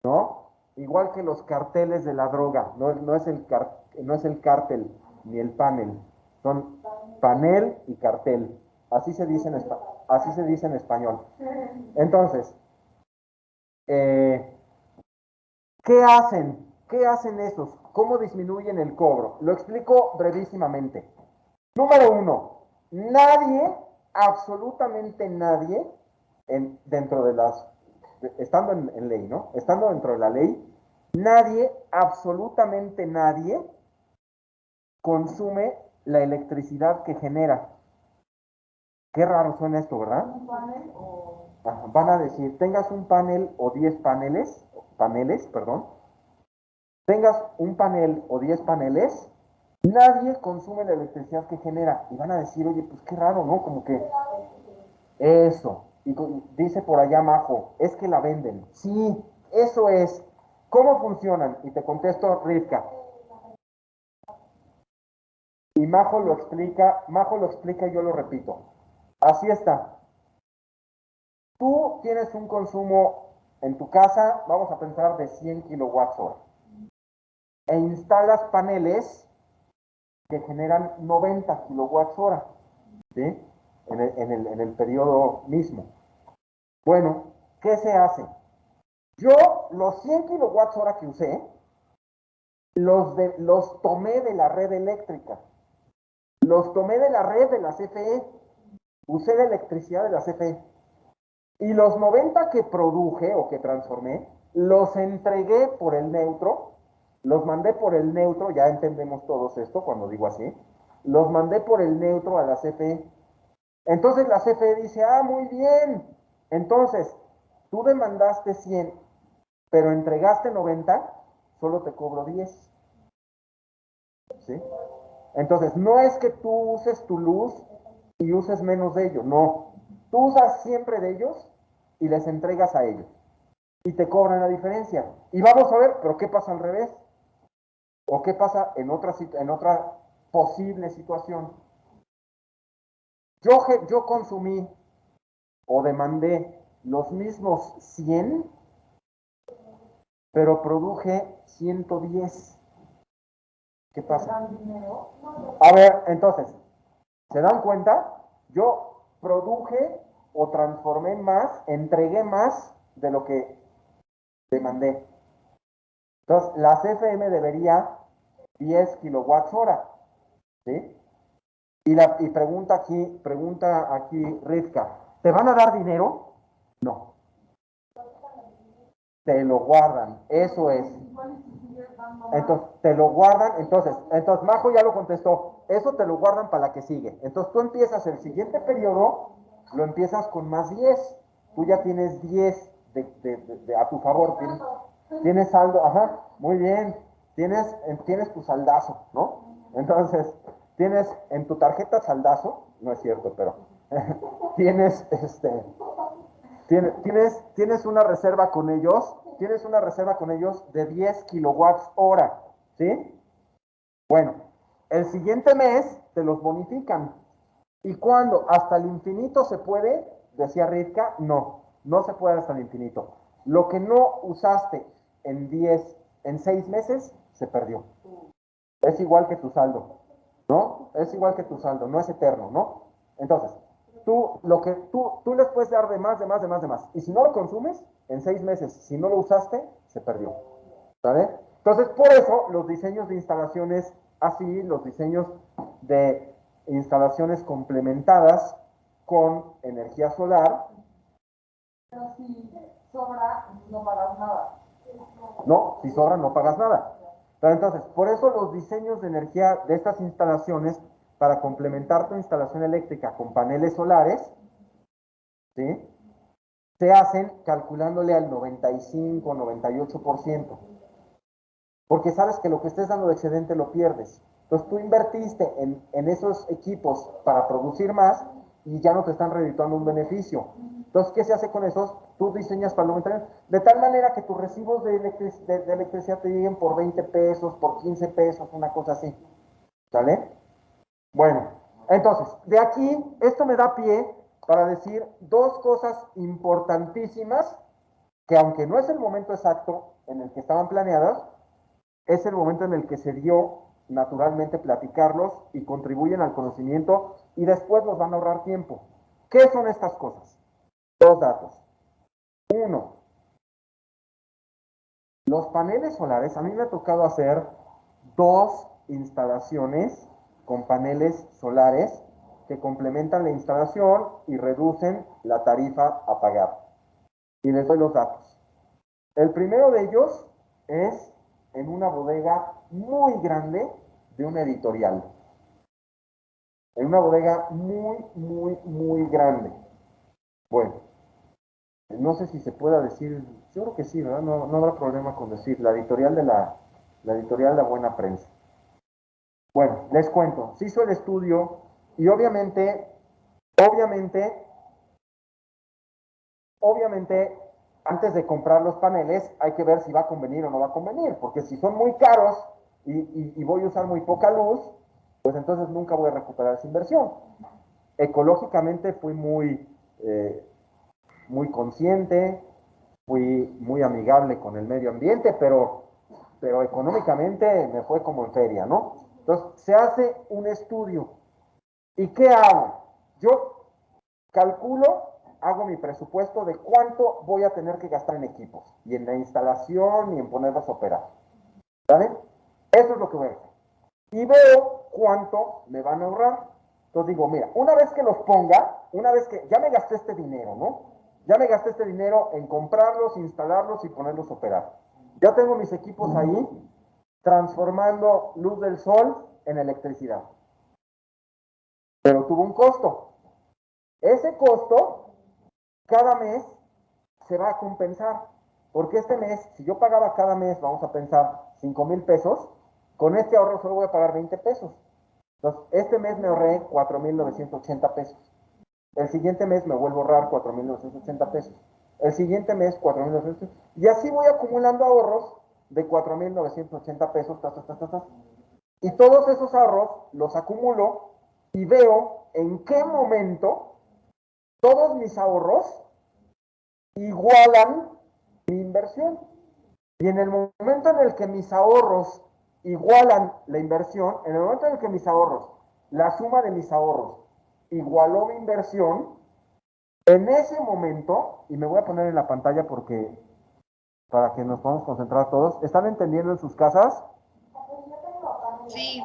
¿no? Igual que los carteles de la droga, no es el cártel ni el panel, son panel y cartel. Así se dice así se dice en español. Entonces, ¿qué hacen? ¿Qué hacen esos? ¿Cómo disminuyen el cobro? Lo explico brevísimamente. Número uno, nadie, absolutamente nadie, dentro de estando en ley, ¿no? Estando dentro de la ley, nadie, absolutamente nadie, consume la electricidad que genera. Qué raro suena esto, ¿verdad? Ajá, van a decir, tengas un panel o 10 paneles, perdón, tengas un panel o 10 paneles, nadie consume la electricidad que genera. Y van a decir, oye, pues qué raro, ¿no? Como que eso. Y dice por allá Majo, es que la venden. Sí, eso es. ¿Cómo funcionan? Y te contesto, Rivka. Y Majo lo explica y yo lo repito. Así está. Tú tienes un consumo en tu casa, vamos a pensar, de 100 kilowatts hora. E instalas paneles que generan 90 kilowatts hora, ¿sí? En el periodo mismo. Bueno, ¿qué se hace? Yo los 100 kilowatts hora que usé, los tomé de la red eléctrica, los tomé de la red de la CFE, usé la electricidad de la CFE. Y los 90 que produje o que transformé, los entregué por el neutro, los mandé por el neutro, ya entendemos todos esto cuando digo así, los mandé por el neutro a la CFE. Entonces la CFE dice, ah, muy bien, entonces tú demandaste 100, pero entregaste 90, solo te cobro 10. ¿Sí? Entonces, no es que tú uses tu luz y uses menos de ellos, no. Tú usas siempre de ellos y les entregas a ellos. Y te cobran la diferencia. Y vamos a ver, pero ¿qué pasa al revés? ¿O qué pasa en otra posible situación? Yo consumí o demandé los mismos 100, pero produje 110. ¿Qué pasa? A ver, entonces, ¿se dan cuenta? Yo produje o transformé más, entregué más de lo que demandé. Entonces, la CFM debería 10 kilowatts hora, ¿sí? Y pregunta aquí Rivka, ¿te van a dar dinero? No, te lo guardan, eso es. Entonces, te lo guardan, entonces Majo ya lo contestó, eso te lo guardan para la que sigue. Entonces tú empiezas el siguiente periodo, lo empiezas con más 10, tú ya tienes 10 a tu favor, tienes saldo, ajá, muy bien, tienes tu saldazo, ¿no? Entonces, tienes en tu tarjeta saldazo, no es cierto, pero tienes, tienes una reserva con ellos, de 10 kilowatts hora, ¿sí? Bueno, el siguiente mes te los bonifican. ¿Y cuándo? ¿Hasta el infinito se puede? Decía Rivka, no, no se puede hasta el infinito. Lo que no usaste en 6 meses, se perdió. Es igual que tu saldo, ¿no? Es igual que tu saldo, no es eterno, ¿no? Entonces, tú les puedes dar de más, de más, de más, de más. Y si no lo consumes, en 6 meses, si no lo usaste, se perdió. ¿Vale? Entonces, por eso, los diseños de instalaciones así, los diseños de instalaciones complementadas con energía solar. Pero si sobra, no pagas nada. No, si sobra, no pagas nada. Pero entonces, por eso los diseños de energía de estas instalaciones, para complementar tu instalación eléctrica con paneles solares, ¿sí? Se hacen calculándole al 95, 98%. porque sabes que lo que estés dando de excedente lo pierdes. Entonces tú invertiste en esos equipos para producir más y ya no te están redituando un beneficio. Entonces, ¿qué se hace con esos? Tú diseñas para el momento, de tal manera que tus recibos de electricidad te lleguen por 20 pesos, por 15 pesos, una cosa así. ¿Sale? Bueno, entonces, de aquí, esto me da pie para decir dos cosas importantísimas que aunque no es el momento exacto en el que estaban planeadas, es el momento en el que se dio naturalmente platicarlos y contribuyen al conocimiento y después nos van a ahorrar tiempo. ¿Qué son estas cosas? Dos datos. Uno, los paneles solares, a mí me ha tocado hacer dos instalaciones con paneles solares que complementan la instalación y reducen la tarifa a pagar. Y les doy los datos. El primero de ellos es en una bodega muy grande de una editorial. En una bodega muy grande. Bueno, no sé si se pueda decir, yo creo que sí, ¿verdad? No habrá problema con decir, la editorial de la editorial de la Buena Prensa. Bueno, les cuento, se hizo el estudio y obviamente, antes de comprar los paneles hay que ver si va a convenir o no va a convenir, porque si son muy caros y voy a usar muy poca luz, pues entonces nunca voy a recuperar esa inversión. Ecológicamente fui muy consciente, fui muy amigable con el medio ambiente, pero económicamente me fue como en feria, ¿no? Entonces, se hace un estudio. ¿Y qué hago? Yo calculo, hago mi presupuesto de cuánto voy a tener que gastar en equipos, y en la instalación, y en ponerlos a operar. ¿Vale? Eso es lo que voy a hacer. Y veo cuánto me van a ahorrar. Entonces digo, mira, una vez que los ponga, una vez que ya me gasté este dinero, ¿no? Ya me gasté este dinero en comprarlos, instalarlos y ponerlos a operar. Ya tengo mis equipos ahí transformando luz del sol en electricidad. Pero tuvo un costo. Ese costo, cada mes, se va a compensar. Porque este mes, si yo pagaba cada mes, vamos a pensar, 5,000 pesos, con este ahorro solo voy a pagar 20 pesos. Entonces, este mes me ahorré 4,980 pesos. El siguiente mes me vuelvo a ahorrar 4,980 pesos. El siguiente mes, 4,980. Y así voy acumulando ahorros de 4,980 pesos. Y todos esos ahorros los acumulo y veo en qué momento todos mis ahorros igualan mi inversión. Y en el momento en el que mis ahorros igualan la inversión, en el momento en el que mis ahorros, la suma de mis ahorros igualó mi inversión, en ese momento, y me voy a poner en la pantalla porque para que nos podamos concentrar todos, ¿están entendiendo en sus casas? Sí.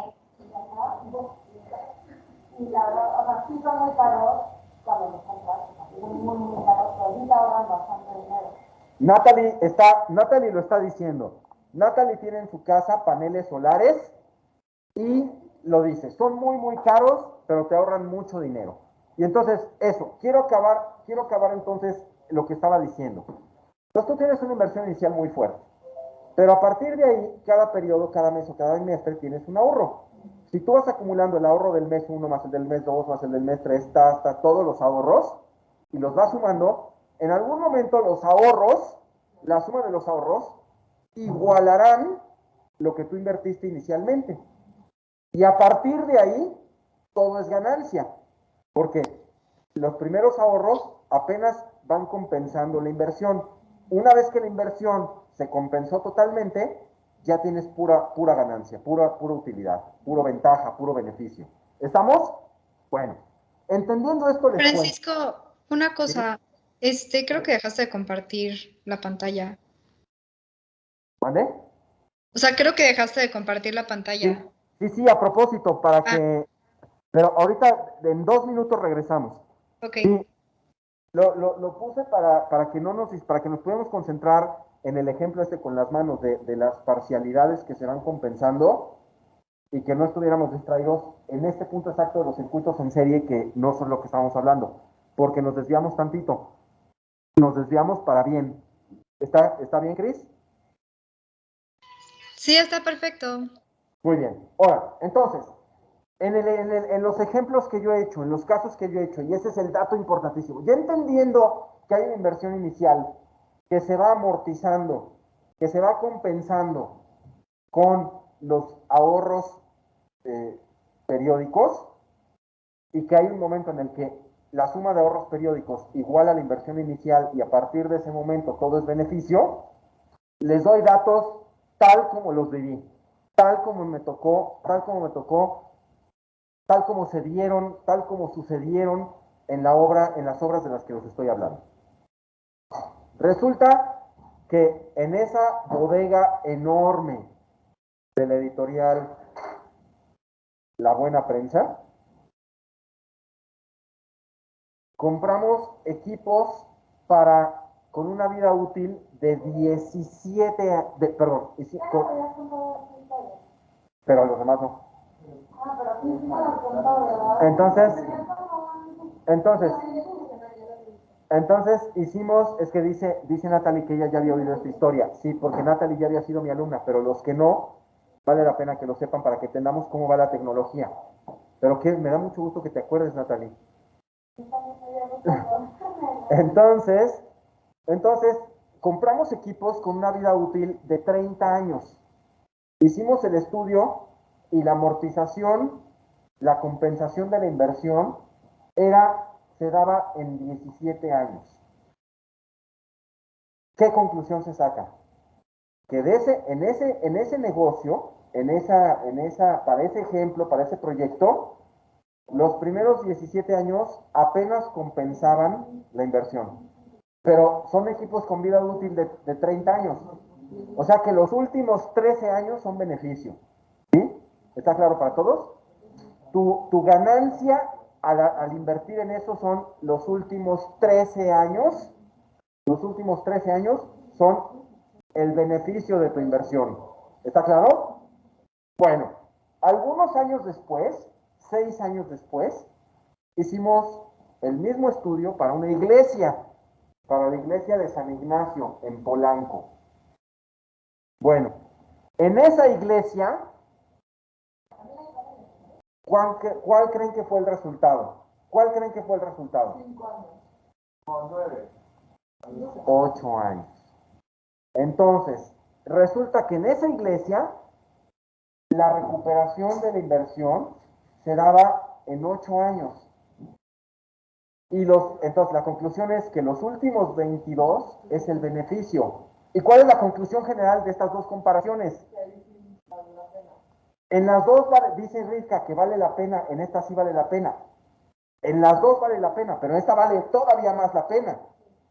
Y la verdad, o sea, sí son muy caros cuando los compras, muy caros, pero sí te ahorran bastante dinero. Natalie lo está diciendo. Natalie tiene en su casa paneles solares y lo dice, son muy caros, pero te ahorran mucho dinero. Y entonces, eso, quiero acabar entonces lo que estaba diciendo. Entonces tú tienes una inversión inicial muy fuerte, pero a partir de ahí, cada periodo, cada mes o cada trimestre tienes un ahorro. Si tú vas acumulando el ahorro del mes 1 más el del mes 2 más el del mes 3, hasta todos los ahorros, y los vas sumando, en algún momento los ahorros, la suma de los ahorros, igualarán lo que tú invertiste inicialmente. Y a partir de ahí, todo es ganancia, porque los primeros ahorros apenas van compensando la inversión. Una vez que la inversión se compensó totalmente, ya tienes pura ganancia, pura utilidad, pura ventaja, puro beneficio. ¿Estamos? Bueno, entendiendo esto les cuento. Francisco, una cosa, creo que dejaste de compartir la pantalla. ¿Vale? O sea, creo que dejaste de compartir la pantalla. Sí, a propósito, para que... Pero ahorita, en 2 minutos regresamos. Ok. Sí, lo puse para que nos podamos concentrar en el ejemplo con las manos de las parcialidades que se van compensando y que no estuviéramos distraídos en este punto exacto de los circuitos en serie que no son lo que estamos hablando, porque nos desviamos tantito. Nos desviamos para bien. ¿Está bien, Cris? Sí, está perfecto. Muy bien. Ahora, entonces, en los ejemplos que yo he hecho, en los casos que yo he hecho, y ese es el dato importantísimo, ya entendiendo que hay una inversión inicial que se va amortizando, que se va compensando con los ahorros periódicos, y que hay un momento en el que la suma de ahorros periódicos iguala a la inversión inicial y a partir de ese momento todo es beneficio, les doy datos tal como los viví, tal como me tocó, tal como se dieron, tal como sucedieron en la obra, en las obras de las que os estoy hablando. Resulta que en esa bodega enorme de la editorial La Buena Prensa, compramos equipos con una vida útil de 17, perdón, pero los demás no. Entonces hicimos, es que dice Natalie que ella ya había oído esta historia, sí, porque Natalie ya había sido mi alumna, pero los que no, vale la pena que lo sepan para que entendamos cómo va la tecnología. Pero que me da mucho gusto que te acuerdes, Natalie. Entonces, compramos equipos con una vida útil de 30 años. Hicimos el estudio y la amortización, la compensación de la inversión, se daba en 17 años. ¿Qué conclusión se saca? Que en ese negocio, para ese ejemplo, para ese proyecto, los primeros 17 años apenas compensaban la inversión. Pero son equipos con vida útil de 30 años. O sea que los últimos 13 años son beneficio. ¿Sí? ¿Está claro para todos? Tu ganancia al invertir en eso son los últimos 13 años. Los últimos 13 años son el beneficio de tu inversión. ¿Está claro? Bueno, algunos años después, 6 años después, hicimos el mismo estudio para una iglesia, para la iglesia de San Ignacio en Polanco. Bueno, en esa iglesia, ¿cuál creen que fue el resultado? ¿Cuál creen que fue el resultado? 5 años. 9. 8 años. Entonces, resulta que en esa iglesia la recuperación de la inversión se daba en 8 años. Entonces, la conclusión es que los últimos 22 es el beneficio. ¿Y cuál es la conclusión general de estas dos comparaciones? En las dos, dice Rizka que vale la pena, en esta sí vale la pena. En las dos vale la pena, pero en esta vale todavía más la pena.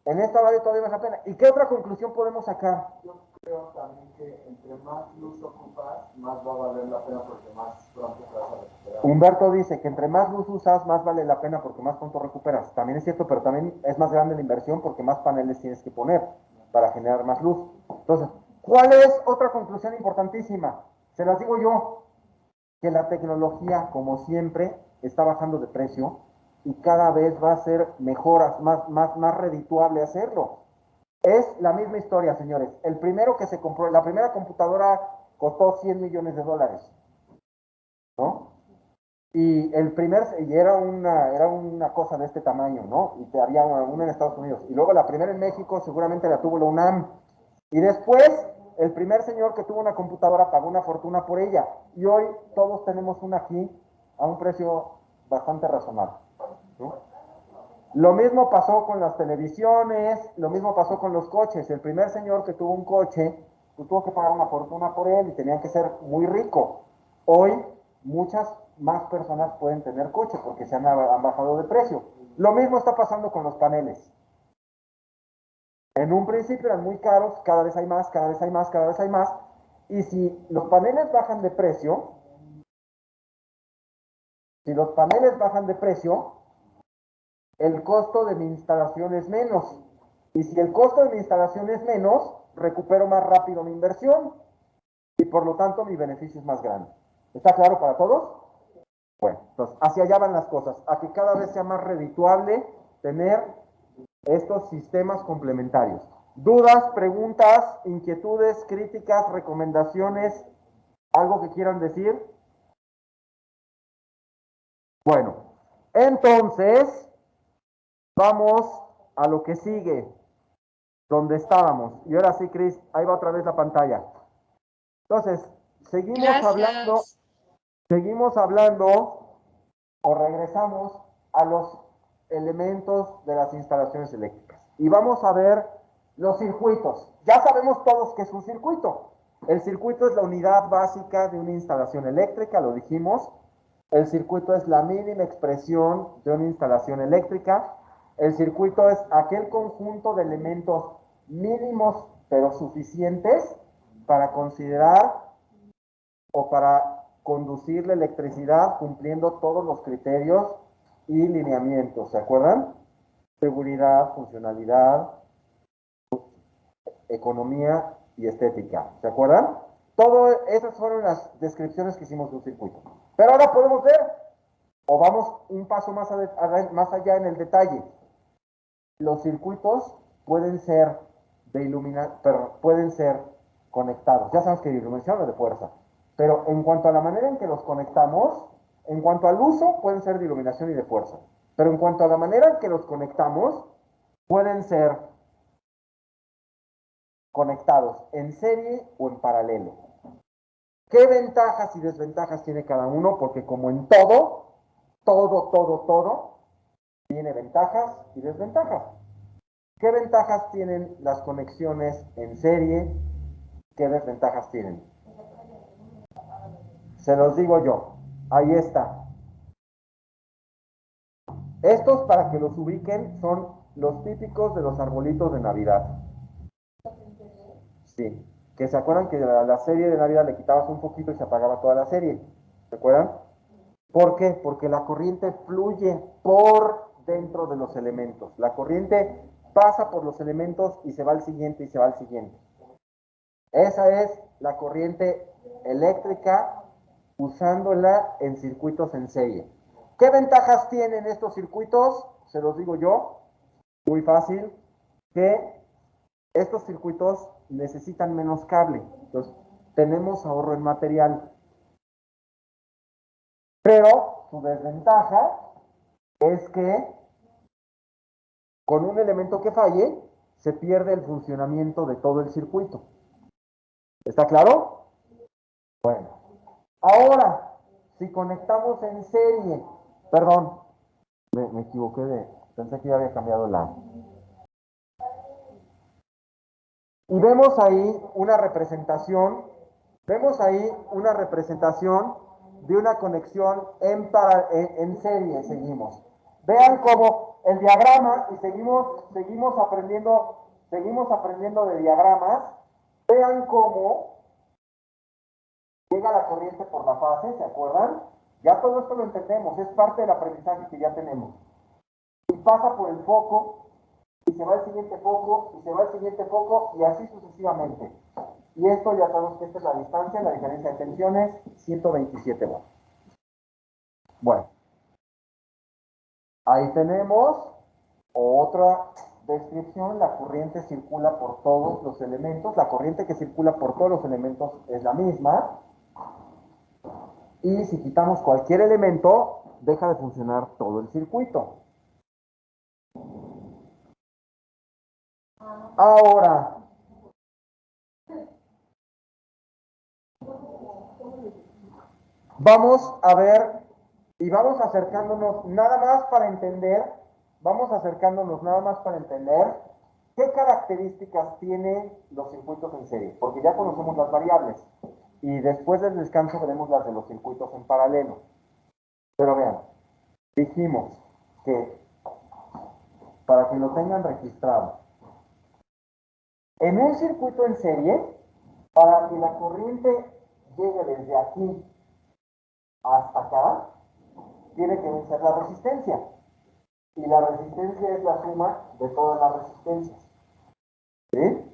En esta vale todavía más la pena. ¿Y qué otra conclusión podemos sacar? Yo creo también que entre más luz ocupas, más va a valer la pena porque más pronto te vas a recuperar. Humberto dice que entre más luz usas, más vale la pena porque más pronto recuperas. También es cierto, pero también es más grande la inversión porque más paneles tienes que poner para generar más luz. Entonces, ¿cuál es otra conclusión importantísima? Se las digo yo, que la tecnología, como siempre, está bajando de precio y cada vez va a ser mejor, más redituable hacerlo. Es la misma historia, señores. El primero que se compró, la primera computadora costó $100 millones, ¿no? Y era una cosa de este tamaño, ¿no? Y había una en Estados Unidos. Y luego la primera en México seguramente la tuvo la UNAM. Y después, el primer señor que tuvo una computadora pagó una fortuna por ella. Y hoy todos tenemos una aquí a un precio bastante razonable, ¿no? Lo mismo pasó con las televisiones, lo mismo pasó con los coches. El primer señor que tuvo un coche, pues tuvo que pagar una fortuna por él y tenía que ser muy rico. Hoy muchas más personas pueden tener coche porque han bajado de precio. Lo mismo está pasando con los paneles. En un principio eran muy caros, cada vez hay más, cada vez hay más, cada vez hay más. Y si los paneles bajan de precio, el costo de mi instalación es menos. Y si el costo de mi instalación es menos, recupero más rápido mi inversión. Y por lo tanto mi beneficio es más grande. ¿Está claro para todos? Bueno, entonces hacia allá van las cosas, a que cada vez sea más redituable tener estos sistemas complementarios. ¿Dudas, preguntas, inquietudes, críticas, recomendaciones? ¿Algo que quieran decir? Bueno, entonces vamos a lo que sigue, donde estábamos. Y ahora sí, Cris, ahí va otra vez la pantalla. Entonces, Gracias. seguimos hablando o regresamos a los elementos de las instalaciones eléctricas. Y vamos a ver los circuitos. Ya sabemos todos qué es un circuito. El circuito es la unidad básica de una instalación eléctrica, lo dijimos. El circuito es la mínima expresión de una instalación eléctrica. El circuito es aquel conjunto de elementos mínimos pero suficientes para considerar o para conducir la electricidad cumpliendo todos los criterios y lineamientos, ¿se acuerdan? Seguridad, funcionalidad, economía y estética, ¿se acuerdan? Todas esas fueron las descripciones que hicimos de un circuito. Pero ahora podemos ver, o vamos un paso más allá en el detalle. Los circuitos pueden ser pueden ser conectados. Ya sabemos que de iluminación o de fuerza. Pero en cuanto a la manera en que los conectamos, en cuanto al uso, pueden ser de iluminación y de fuerza. Pero en cuanto a la manera en que los conectamos, pueden ser conectados en serie o en paralelo. ¿Qué ventajas y desventajas tiene cada uno? Porque como en todo, tiene ventajas y desventajas. ¿Qué ventajas tienen las conexiones en serie? ¿Qué desventajas tienen? Se los digo yo. Ahí está. Estos, para que los ubiquen, son los típicos de los arbolitos de Navidad. Sí. Que se acuerdan que a la serie de Navidad le quitabas un poquito y se apagaba toda la serie. ¿Se acuerdan? ¿Por qué? Porque la corriente fluye por dentro de los elementos. La corriente pasa por los elementos y se va al siguiente y se va al siguiente. Esa es la corriente eléctrica usándola en circuitos en serie. ¿Qué ventajas tienen estos circuitos? Se los digo yo, muy fácil, que estos circuitos necesitan menos cable. Entonces, tenemos ahorro en material. Pero su desventaja es que con un elemento que falle, se pierde el funcionamiento de todo el circuito. ¿Está claro? Bueno. Ahora, si conectamos en serie, perdón, me equivoqué pensé que ya había cambiado la. Y vemos ahí una representación de una conexión en serie, seguimos. Vean cómo el diagrama, y seguimos aprendiendo de diagramas, vean cómo llega la corriente por la fase, ¿se acuerdan? Ya todo esto lo entendemos, es parte del aprendizaje que ya tenemos. Y pasa por el foco, y se va al siguiente foco, y se va al siguiente foco, y así sucesivamente. Y esto ya sabemos que esta es la distancia, la diferencia de tensiones, 127 volts. Bueno, ahí tenemos otra descripción, la corriente circula por todos los elementos, la corriente que circula por todos los elementos es la misma, y si quitamos cualquier elemento, deja de funcionar todo el circuito. Ahora, vamos a ver y vamos acercándonos nada más para entender, qué características tienen los circuitos en serie, porque ya conocemos las variables y después del descanso veremos las de los circuitos en paralelo. Pero vean, dijimos que para que lo tengan registrado, en un circuito en serie, para que la corriente llegue desde aquí hasta acá, tiene que vencer la resistencia. Y la resistencia es la suma de todas las resistencias. ¿Sí?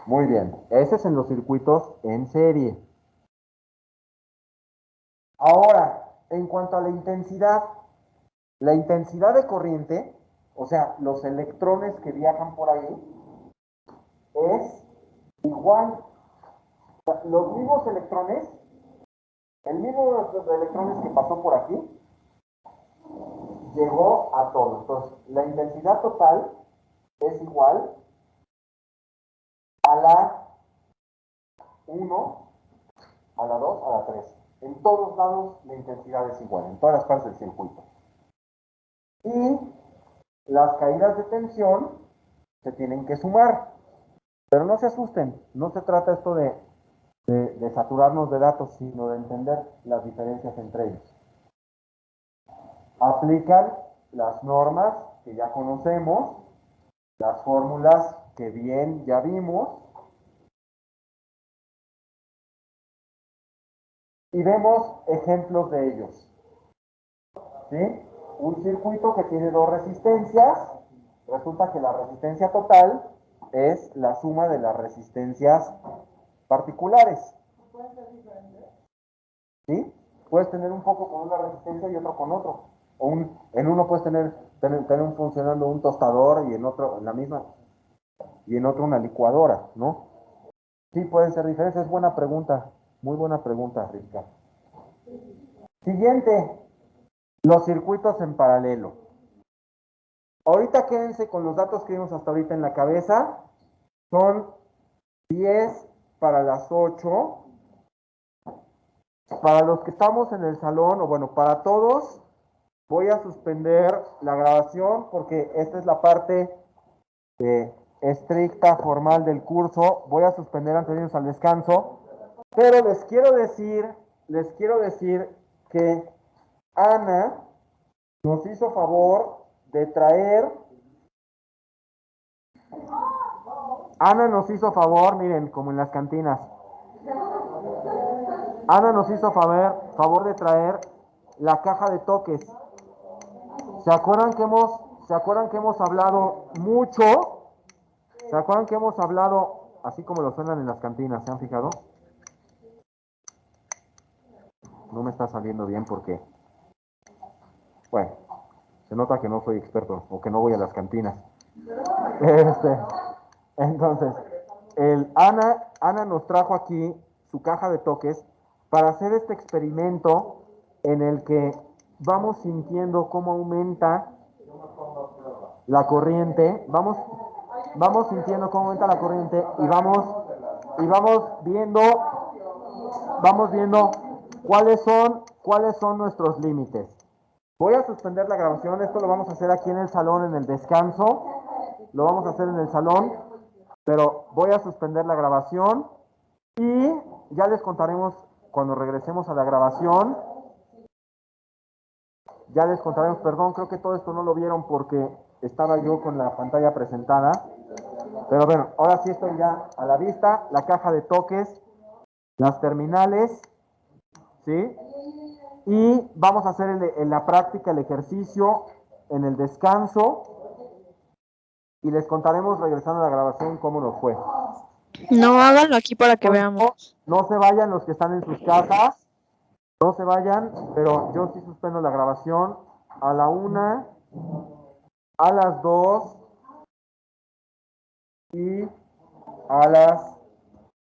Muy bien. Ese es en los circuitos en serie. Ahora, en cuanto a la intensidad de corriente, o sea, los electrones que viajan por ahí, es igual. O sea, los mismos electrones, el mismo de electrones que pasó por aquí, llegó a todo. Entonces, la intensidad total es igual a la 1, a la 2, a la 3. En todos lados la intensidad es igual, en todas las partes del circuito. Y las caídas de tensión se tienen que sumar. Pero no se asusten, no se trata esto de saturarnos de datos, sino de entender las diferencias entre ellos. Aplican las normas que ya conocemos, las fórmulas que bien ya vimos, y vemos ejemplos de ellos. ¿Sí? Un circuito que tiene dos resistencias, resulta que la resistencia total es la suma de las resistencias particulares. ¿Sí? Puedes tener un foco con una resistencia y otro con otro. En uno puedes tener funcionando un tostador y en otro en la misma, y en otro una licuadora, ¿no? Sí, pueden ser diferentes. Es buena pregunta, muy buena pregunta, Rica. Siguiente, los circuitos en paralelo. Ahorita quédense con los datos que vimos hasta ahorita en la cabeza. Son 10 para las 8. Para los que estamos en el salón, o bueno, para todos, voy a suspender la grabación porque esta es la parte estricta, formal del curso. Voy a suspender antes de irnos al descanso. Pero les quiero decir que Ana nos hizo favor de traer. Ana nos hizo favor, miren, como en las cantinas. Ana nos hizo favor de traer la caja de toques. ¿Se acuerdan que hemos hablado mucho? ¿Se acuerdan que hemos hablado así como lo suenan en las cantinas? ¿Se han fijado? No me está saliendo bien porque, bueno, se nota que no soy experto o que no voy a las cantinas. Entonces, Ana nos trajo aquí su caja de toques para hacer este experimento en el que vamos sintiendo cómo aumenta la corriente, vamos sintiendo cómo aumenta la corriente y vamos viendo cuáles son nuestros límites. Voy a suspender la grabación, esto lo vamos a hacer aquí en el salón en el descanso, lo vamos a hacer en el salón, pero voy a suspender la grabación y ya les contaremos cuando regresemos a la grabación. Ya les contaremos, perdón, creo que todo esto no lo vieron porque estaba yo con la pantalla presentada. Pero bueno, ahora sí estoy ya a la vista, la caja de toques, las terminales, ¿sí? Y vamos a hacer en la práctica el ejercicio en el descanso y les contaremos regresando a la grabación cómo nos fue. No, háganlo aquí para que veamos. No se vayan los que están en sus casas, no se vayan, pero yo sí suspendo la grabación a la 1, a las 2 y a las